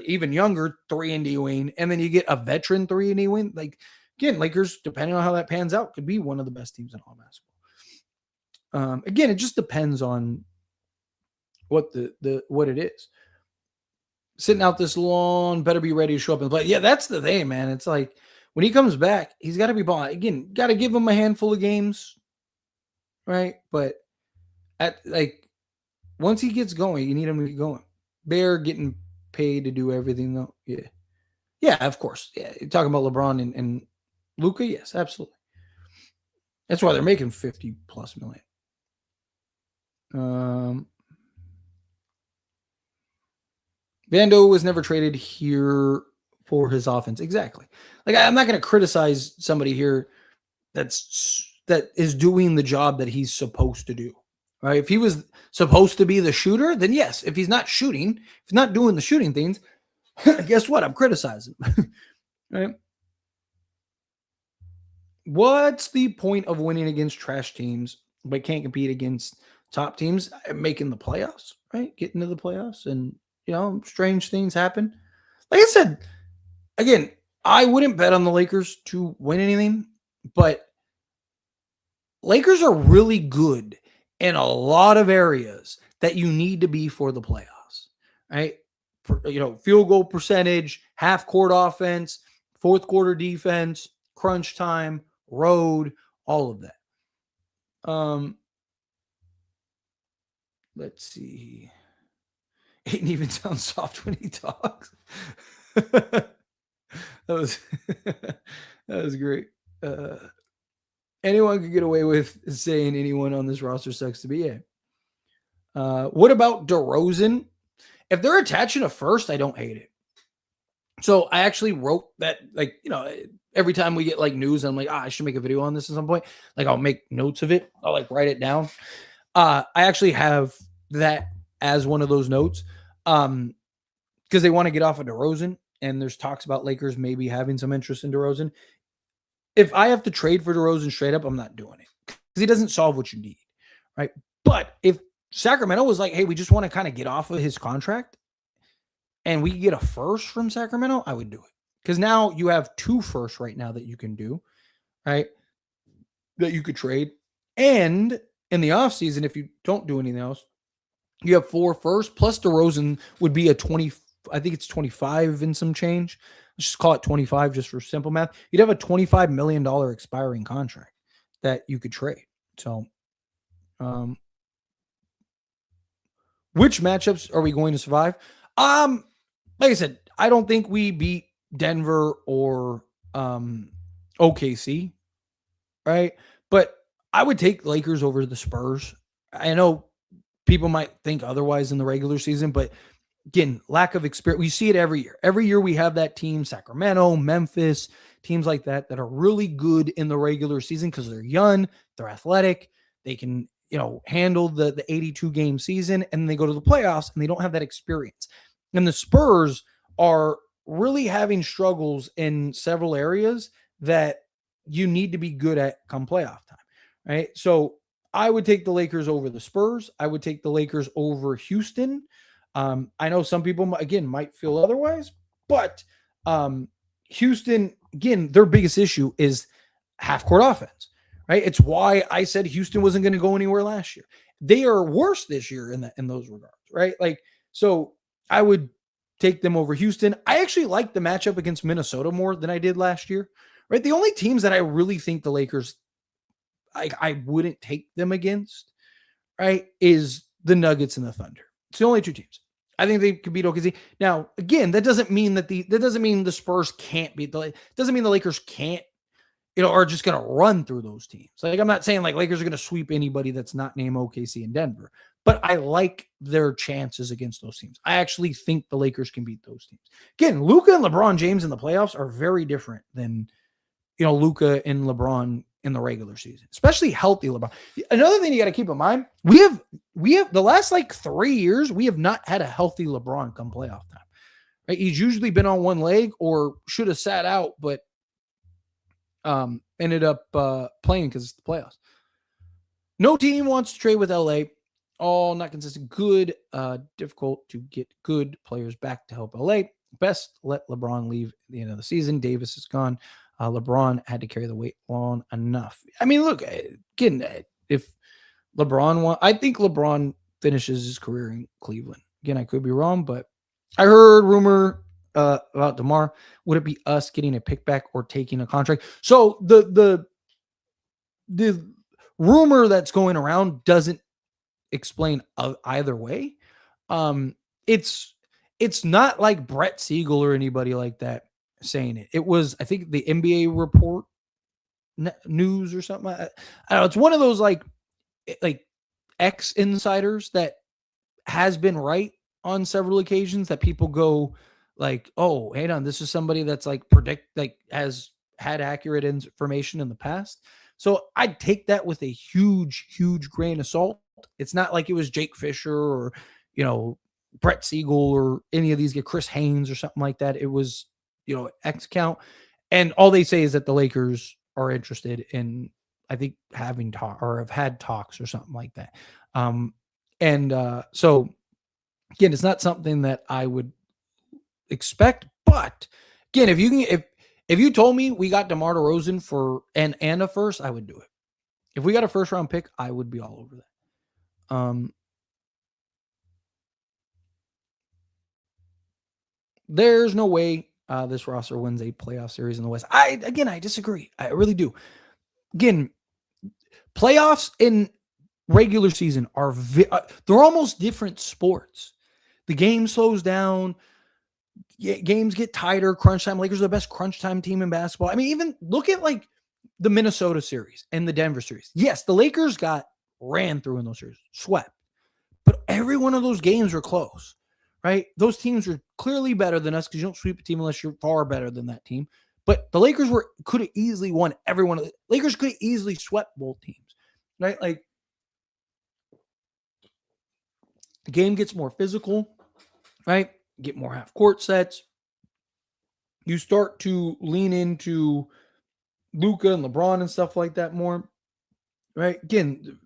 even younger 3-and-D wing, and then you get a veteran 3-and-D wing. Like, again, Lakers, depending on how that pans out, could be one of the best teams in all basketball. Again, it just depends on what what it is. Sitting out this long, better be ready to show up and play. Yeah, that's the thing, man. It's like, when he comes back, he's got to be balling. Again, got to give him a handful of games, right? But once he gets going, you need him to get going. They're getting paid to do everything, though. Yeah, of course. Yeah, you're talking about LeBron and Luka. Yes, absolutely. That's why they're making 50+ million. Vando was never traded here for his offense. Exactly. Like, I'm not going to criticize somebody here that is doing the job that he's supposed to do. Right? If he was supposed to be the shooter, then yes. If he's not shooting, if he's not doing the shooting things, guess what? I'm criticizing. Right? What's the point of winning against trash teams but can't compete against top teams? Making the playoffs, right? Getting to the playoffs, and strange things happen. Like I said, again, I wouldn't bet on the Lakers to win anything, but Lakers are really good in a lot of areas that you need to be for the playoffs, right? Field goal percentage, half court offense, fourth quarter defense, crunch time, road, all of that. Let's see. Aiden even sounds soft when he talks. that was that was great. Anyone could get away with saying anyone on this roster sucks to be in. What about DeRozan? If they're attaching a first, I don't hate it. So I actually wrote that, like, every time we get like news, I'm like, I should make a video on this at some point. Like, I'll make notes of it. I'll like write it down. I actually have that as one of those notes. Because they want to get off of DeRozan, and there's talks about Lakers maybe having some interest in DeRozan. If I have to trade for DeRozan straight up, I'm not doing it, because he doesn't solve what you need, right? But if Sacramento was like, hey, we just want to kind of get off of his contract and we get a first from Sacramento, I would do it. Because now you have 2 firsts right now that you can do, right? That you could trade. And in the offseason, if you don't do anything else, you have 4 firsts, plus DeRozan would be a 20, I think it's 25 and some change. Let's just call it 25 just for simple math. You'd have a $25 million expiring contract that you could trade. So, Which matchups are we going to survive? Like I said, I don't think we beat Denver or OKC, right? But I would take Lakers over the Spurs. I know people might think otherwise in the regular season, but again, lack of experience. We see it every year. Every year we have that team, Sacramento, Memphis, teams like that that are really good in the regular season because they're young, they're athletic, they can, handle the 82 game season, and they go to the playoffs and they don't have that experience. And the Spurs are really having struggles in several areas that you need to be good at come playoff time, right? So I would take the Lakers over the Spurs. I would take the Lakers over Houston. I know some people, again, might feel otherwise, but Houston, again, their biggest issue is half court offense, right? It's why I said Houston wasn't going to go anywhere last year. They are worse this year in those regards, right? Like, so I would take them over Houston. I actually like the matchup against Minnesota more than I did last year, right? The only teams that I really think the Lakers, I wouldn't take them against, right, is the Nuggets and the Thunder. It's the only two teams. I think they could beat OKC. Now, again, that doesn't mean that doesn't mean the Spurs can't beat doesn't mean the Lakers can't, are just going to run through those teams. Like, I'm not saying like Lakers are going to sweep anybody that's not named OKC and Denver, but I like their chances against those teams. I actually think the Lakers can beat those teams. Again, Luka and LeBron James in the playoffs are very different than, Luka and LeBron in the regular season, especially healthy LeBron. Another thing you got to keep in mind, we have the last like 3 years, we have not had a healthy LeBron come playoff time. Right? He's usually been on one leg or should have sat out, but ended up playing because it's the playoffs. No team wants to trade with LA. All not consistent. Good, difficult to get good players back to help LA. Best let LeBron leave at the end of the season. Davis is gone. LeBron had to carry the weight long enough. I mean, look, again, if LeBron I think LeBron finishes his career in Cleveland. Again, I could be wrong, but I heard rumor about DeMar. Would it be us getting a pick back or taking a contract? So the rumor that's going around doesn't explain either way. It's not like Brett Siegel or anybody like that saying it. It was, I think, the NBA report news or something. I don't know. It's one of those like ex insiders that has been right on several occasions that people go like, oh, hang on, this is somebody that's like has had accurate information in the past. So I'd take that with a huge, huge grain of salt. It's not like it was Jake Fisher or, Brett Siegel or any of these, Chris Haynes or something like that. It was, X count. And all they say is that the Lakers are interested in, I think, having talk or have had talks or something like that. So again, it's not something that I would expect, but again, if you told me we got DeMar DeRozan for and a first, I would do it. If we got a first round pick, I would be all over that. There's no way this roster wins a playoff series in the West. I disagree. I really do. Again, playoffs in regular season are they're almost different sports. The game slows down. Games get tighter. Crunch time. Lakers are the best crunch time team in basketball. I mean, even look at like the Minnesota series and the Denver series. Yes, the Lakers got ran through in those series, swept, but every one of those games were close. Right? Those teams are clearly better than us because you don't sweep a team unless you're far better than that team. But the Lakers could have easily won every one of the Lakers could have easily swept both teams. Right? Like, the game gets more physical, right? Get more half court sets. You start to lean into Luka and LeBron and stuff like that more. Right? Again,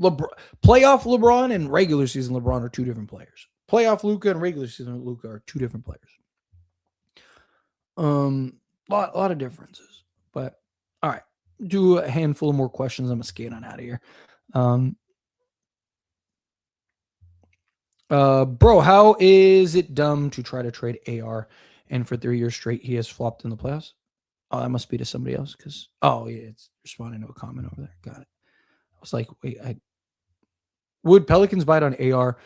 playoff LeBron and regular season LeBron are two different players. Playoff Luka and regular season Luka are two different players. Lot of differences. But all right, do a handful of more questions. I'm gonna skate on out of here. Bro, how is it dumb to try to trade AR and for 3 years straight he has flopped in the playoffs? Oh, that must be to somebody else because it's responding to a comment over there. Got it. I was like, wait, would Pelicans bite on AR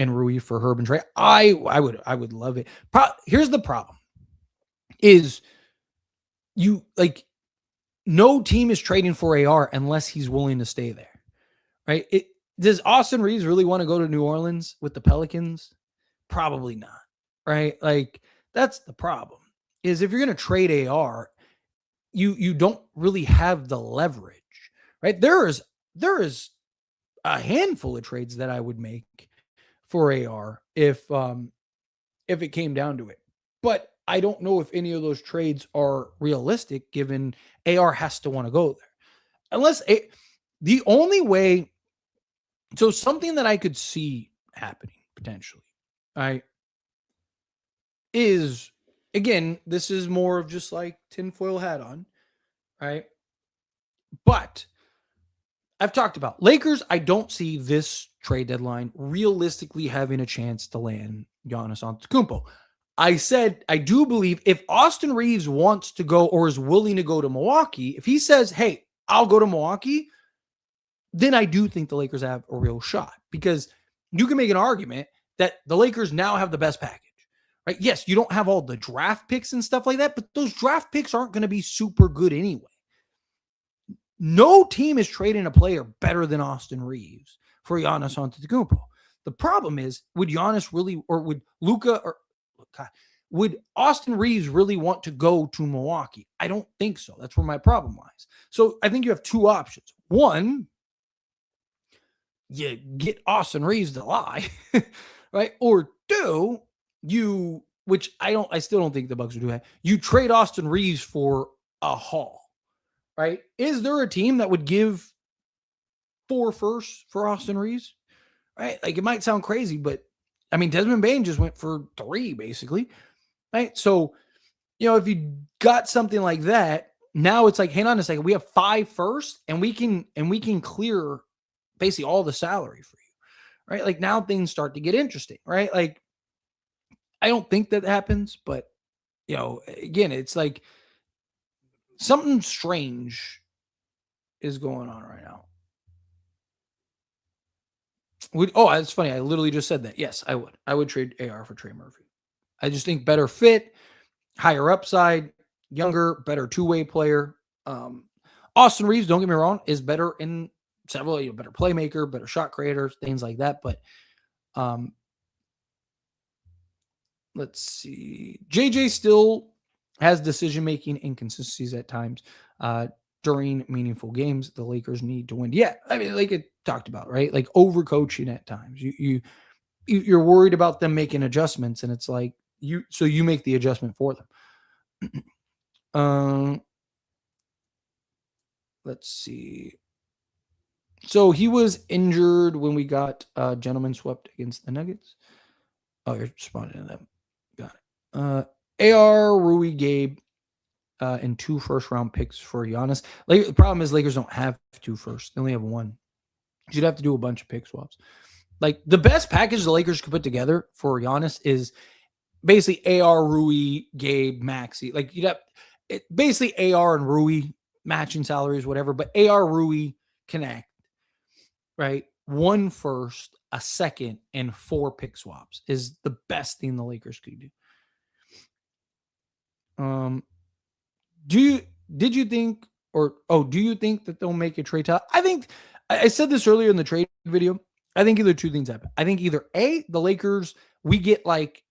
and Rui for Herb and Trey. I would love it. Here's the problem: is you like no team is trading for AR unless he's willing to stay there, right? Does Austin Reaves really want to go to New Orleans with the Pelicans? Probably not, right? Like that's the problem. Is if you're going to trade AR, you don't really have the leverage, right? There is a handful of trades that I would make for AR if it came down to it. But I don't know if any of those trades are realistic given AR has to want to go there. The only way, so something that I could see happening potentially, right, is again, this is more of just like tinfoil hat on, right? But I've talked about Lakers. I don't see this trade deadline realistically having a chance to land Giannis Antetokounmpo. I said I do believe if Austin Reaves wants to go or is willing to go to Milwaukee, if he says, "Hey, I'll go to Milwaukee," then I do think the Lakers have a real shot because you can make an argument that the Lakers now have the best package. Right? Yes, you don't have all the draft picks and stuff like that, but those draft picks aren't going to be super good anyway. No team is trading a player better than Austin Reaves for Giannis Antetokounmpo. The problem is, would Giannis really, or would Luka, or God, would Austin Reaves really want to go to Milwaukee? I don't think so. That's where my problem lies. So I think you have two options. One, you get Austin Reaves to lie, right? Or two, which I still don't think the Bucks would do that. You trade Austin Reaves for a haul. Right? Is there a team that would give 4 firsts for Austin Reaves? Right? Like it might sound crazy, but I mean, Desmond Bane just went for 3 basically. Right? So, if you got something like that, now it's like, hang on a second, we have 5 firsts and we can clear basically all the salary for you. Right? Like now things start to get interesting, right? Like I don't think that happens, but again, it's like something strange is going on right now. That's funny. I literally just said that. Yes, I would. I would trade AR for Trey Murphy. I just think better fit, higher upside, younger, better two-way player. Austin Reaves, don't get me wrong, is better in several, better playmaker, better shot creator, things like that. But let's see. JJ still has decision-making inconsistencies at times during meaningful games. The Lakers need to win. Yeah, I mean, like it talked about, right? Like overcoaching at times. You're worried about them making adjustments, and it's like you make the adjustment for them. Let's see. So he was injured when we got gentlemen swept against the Nuggets. Oh, you're responding to them. Got it. AR, Rui, Gabe, and 2 first-round picks for Giannis. The problem is Lakers don't have 2 firsts. They only have 1. You'd have to do a bunch of pick swaps. Like the best package the Lakers could put together for Giannis is basically AR, Rui, Gabe, Maxey. Like you'd have basically AR and Rui matching salaries, whatever. But AR, Rui connect, right? 1 first, a second, and 4 pick swaps is the best thing the Lakers could do. Do you think that they'll make a trade? I think I said this earlier in the trade video. I think either 2 things happen. I think either A, the Lakers, we get like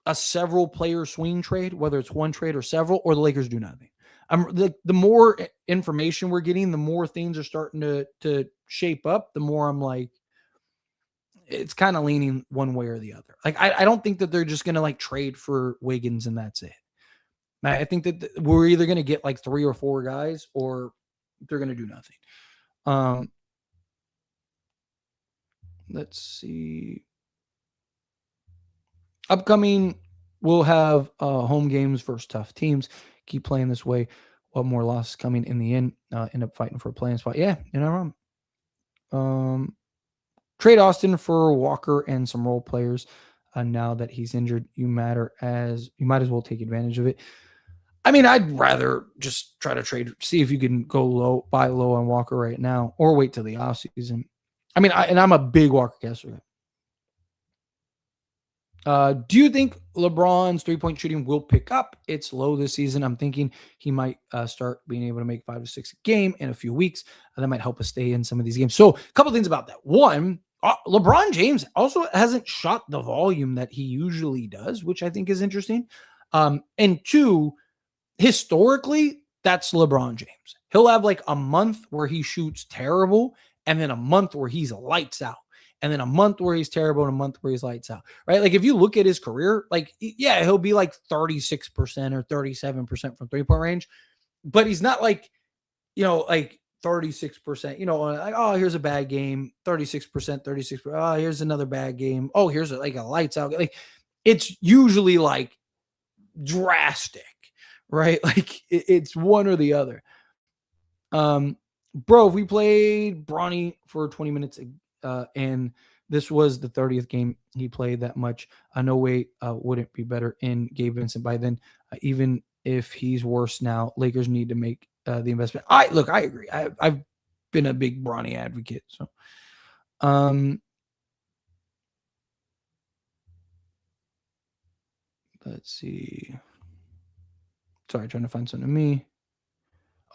a several player swing trade, whether it's 1 trade or several, or the Lakers do nothing. The more information we're getting, the more things are starting to shape up, the more I'm like, it's kind of leaning one way or the other. Like, I don't think that they're just going to like trade for Wiggins and that's it. I think that we're either going to get like 3 or 4 guys or they're going to do nothing. Let's see. Upcoming, we'll have home games versus tough teams. Keep playing this way. One more losses coming in the end. End up fighting for a playing spot. Yeah, you're not wrong. Trade Austin for Walker and some role players. Now that he's injured, you might as well take advantage of it. I mean, I'd rather just try to trade, see if you can go low, buy low on Walker right now, or wait till the offseason. I mean, I'm a big Walker Kessler guy. Do you think LeBron's 3-point shooting will pick up? It's low this season. I'm thinking he might start being able to make 5 to 6 a game in a few weeks. That might help us stay in some of these games. So, a couple things about that. One, LeBron James also hasn't shot the volume that he usually does, which I think is interesting. And two, historically, that's LeBron James. He'll have like a month where he shoots terrible, and then a month where he's lights out, and then a month where he's terrible, and a month where he's lights out, right? Like if you look at his career, like, yeah, he'll be like 36% or 37% from 3-point range, but he's not like, like 36%, like, oh, here's a bad game, 36%, 36%. Oh, here's another bad game. Oh, here's like a lights out. Like it's usually like drastic, right? Like it's one or the other. Bro, if we played Bronny for 20 minutes and this was the 30th game he played that much, no way wouldn't be better in Gabe Vincent by then. Even if he's worse now, Lakers need to make the investment. I agree. I've been a big Bronny advocate. So, let's see. Sorry, trying to find something to me.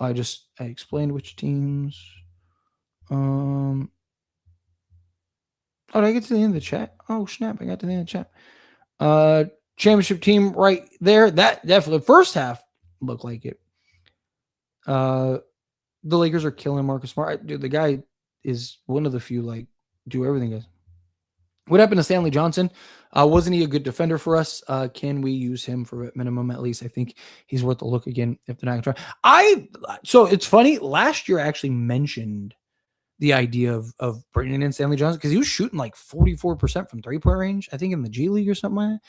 I explained which teams. Oh, did I get to the end of the chat? Oh, snap. I got to the end of the chat. Championship team right there. That definitely first half looked like it. The Lakers are killing Marcus Smart. Dude, the guy is one of the few, like, do everything, guys. What happened to Stanley Johnson? Wasn't he a good defender for us? Can we use him for a minimum at least? I think he's worth a look again if they're not going to try. So it's funny. Last year I actually mentioned the idea of bringing in Stanley Johnson because he was shooting like 44% from 3-point range, I think in the G League or something like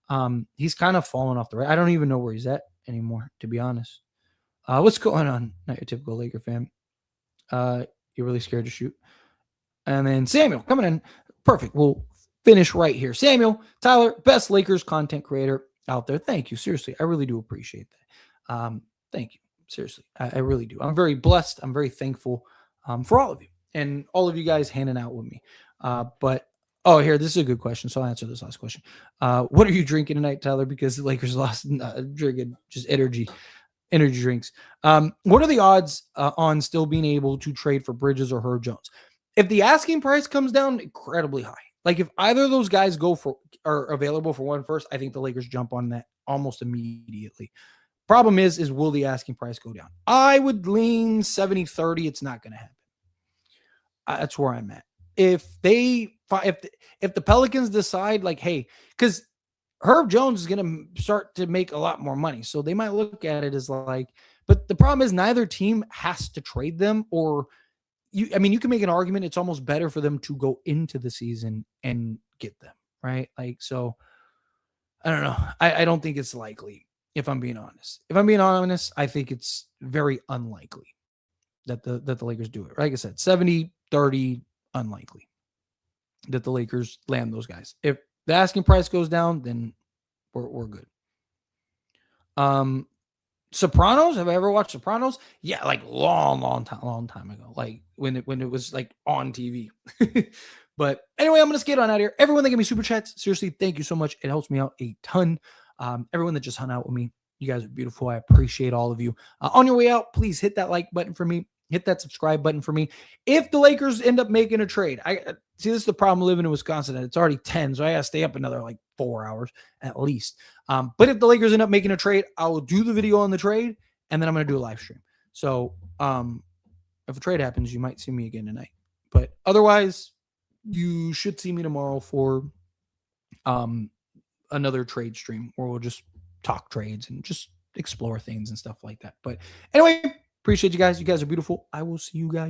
that. He's kind of fallen off the right. I don't even know where he's at anymore, to be honest. What's going on? Not your typical Laker fan. You're really scared to shoot. And then Samuel coming in. Perfect. We'll finish right here. Samuel, Tyler, best Lakers content creator out there. Thank you. Seriously, I really do appreciate that. Thank you. Seriously, I really do. I'm very blessed. I'm very thankful for all of you and all of you guys hanging out with me. But here, this is a good question. So I'll answer this last question. What are you drinking tonight, Tyler? Because the Lakers lost. Drinking just energy drinks. What are the odds on still being able to trade for Bridges or Herb Jones? If the asking price comes down incredibly high, like if either of those guys are available for one first, I think the Lakers jump on that almost immediately. Problem is will the asking price go down? I would lean 70-30. It's not going to happen. That's where I'm at. If the Pelicans decide like, hey, because Herb Jones is going to start to make a lot more money. So they might look at it as like, but the problem is neither team has to trade them or you can make an argument. It's almost better for them to go into the season and get them, right? Like, so I don't know. I don't think it's likely if I'm being honest. I think it's very unlikely that the Lakers do it. Like I said, 70-30 unlikely that the Lakers land those guys. If the asking price goes down, then we're good. Sopranos. Have I ever watched Sopranos? Yeah, like long time ago. Like when it was like on TV. But anyway, I'm gonna skate on out of here. Everyone that gave me super chats, seriously, thank you so much. It helps me out a ton. Everyone that just hung out with me, you guys are beautiful. I appreciate all of you. On your way out, please hit that like button for me. Hit that subscribe button for me. If the Lakers end up making a trade, I see this is the problem living in Wisconsin. And it's already 10, so I gotta stay up another like 4 hours at least. But if the Lakers end up making a trade, I will do the video on the trade, and then I'm gonna do a live stream. So if a trade happens, you might see me again tonight. But otherwise, you should see me tomorrow for another trade stream where we'll just talk trades and just explore things and stuff like that. But anyway, appreciate you guys. You guys are beautiful. I will see you guys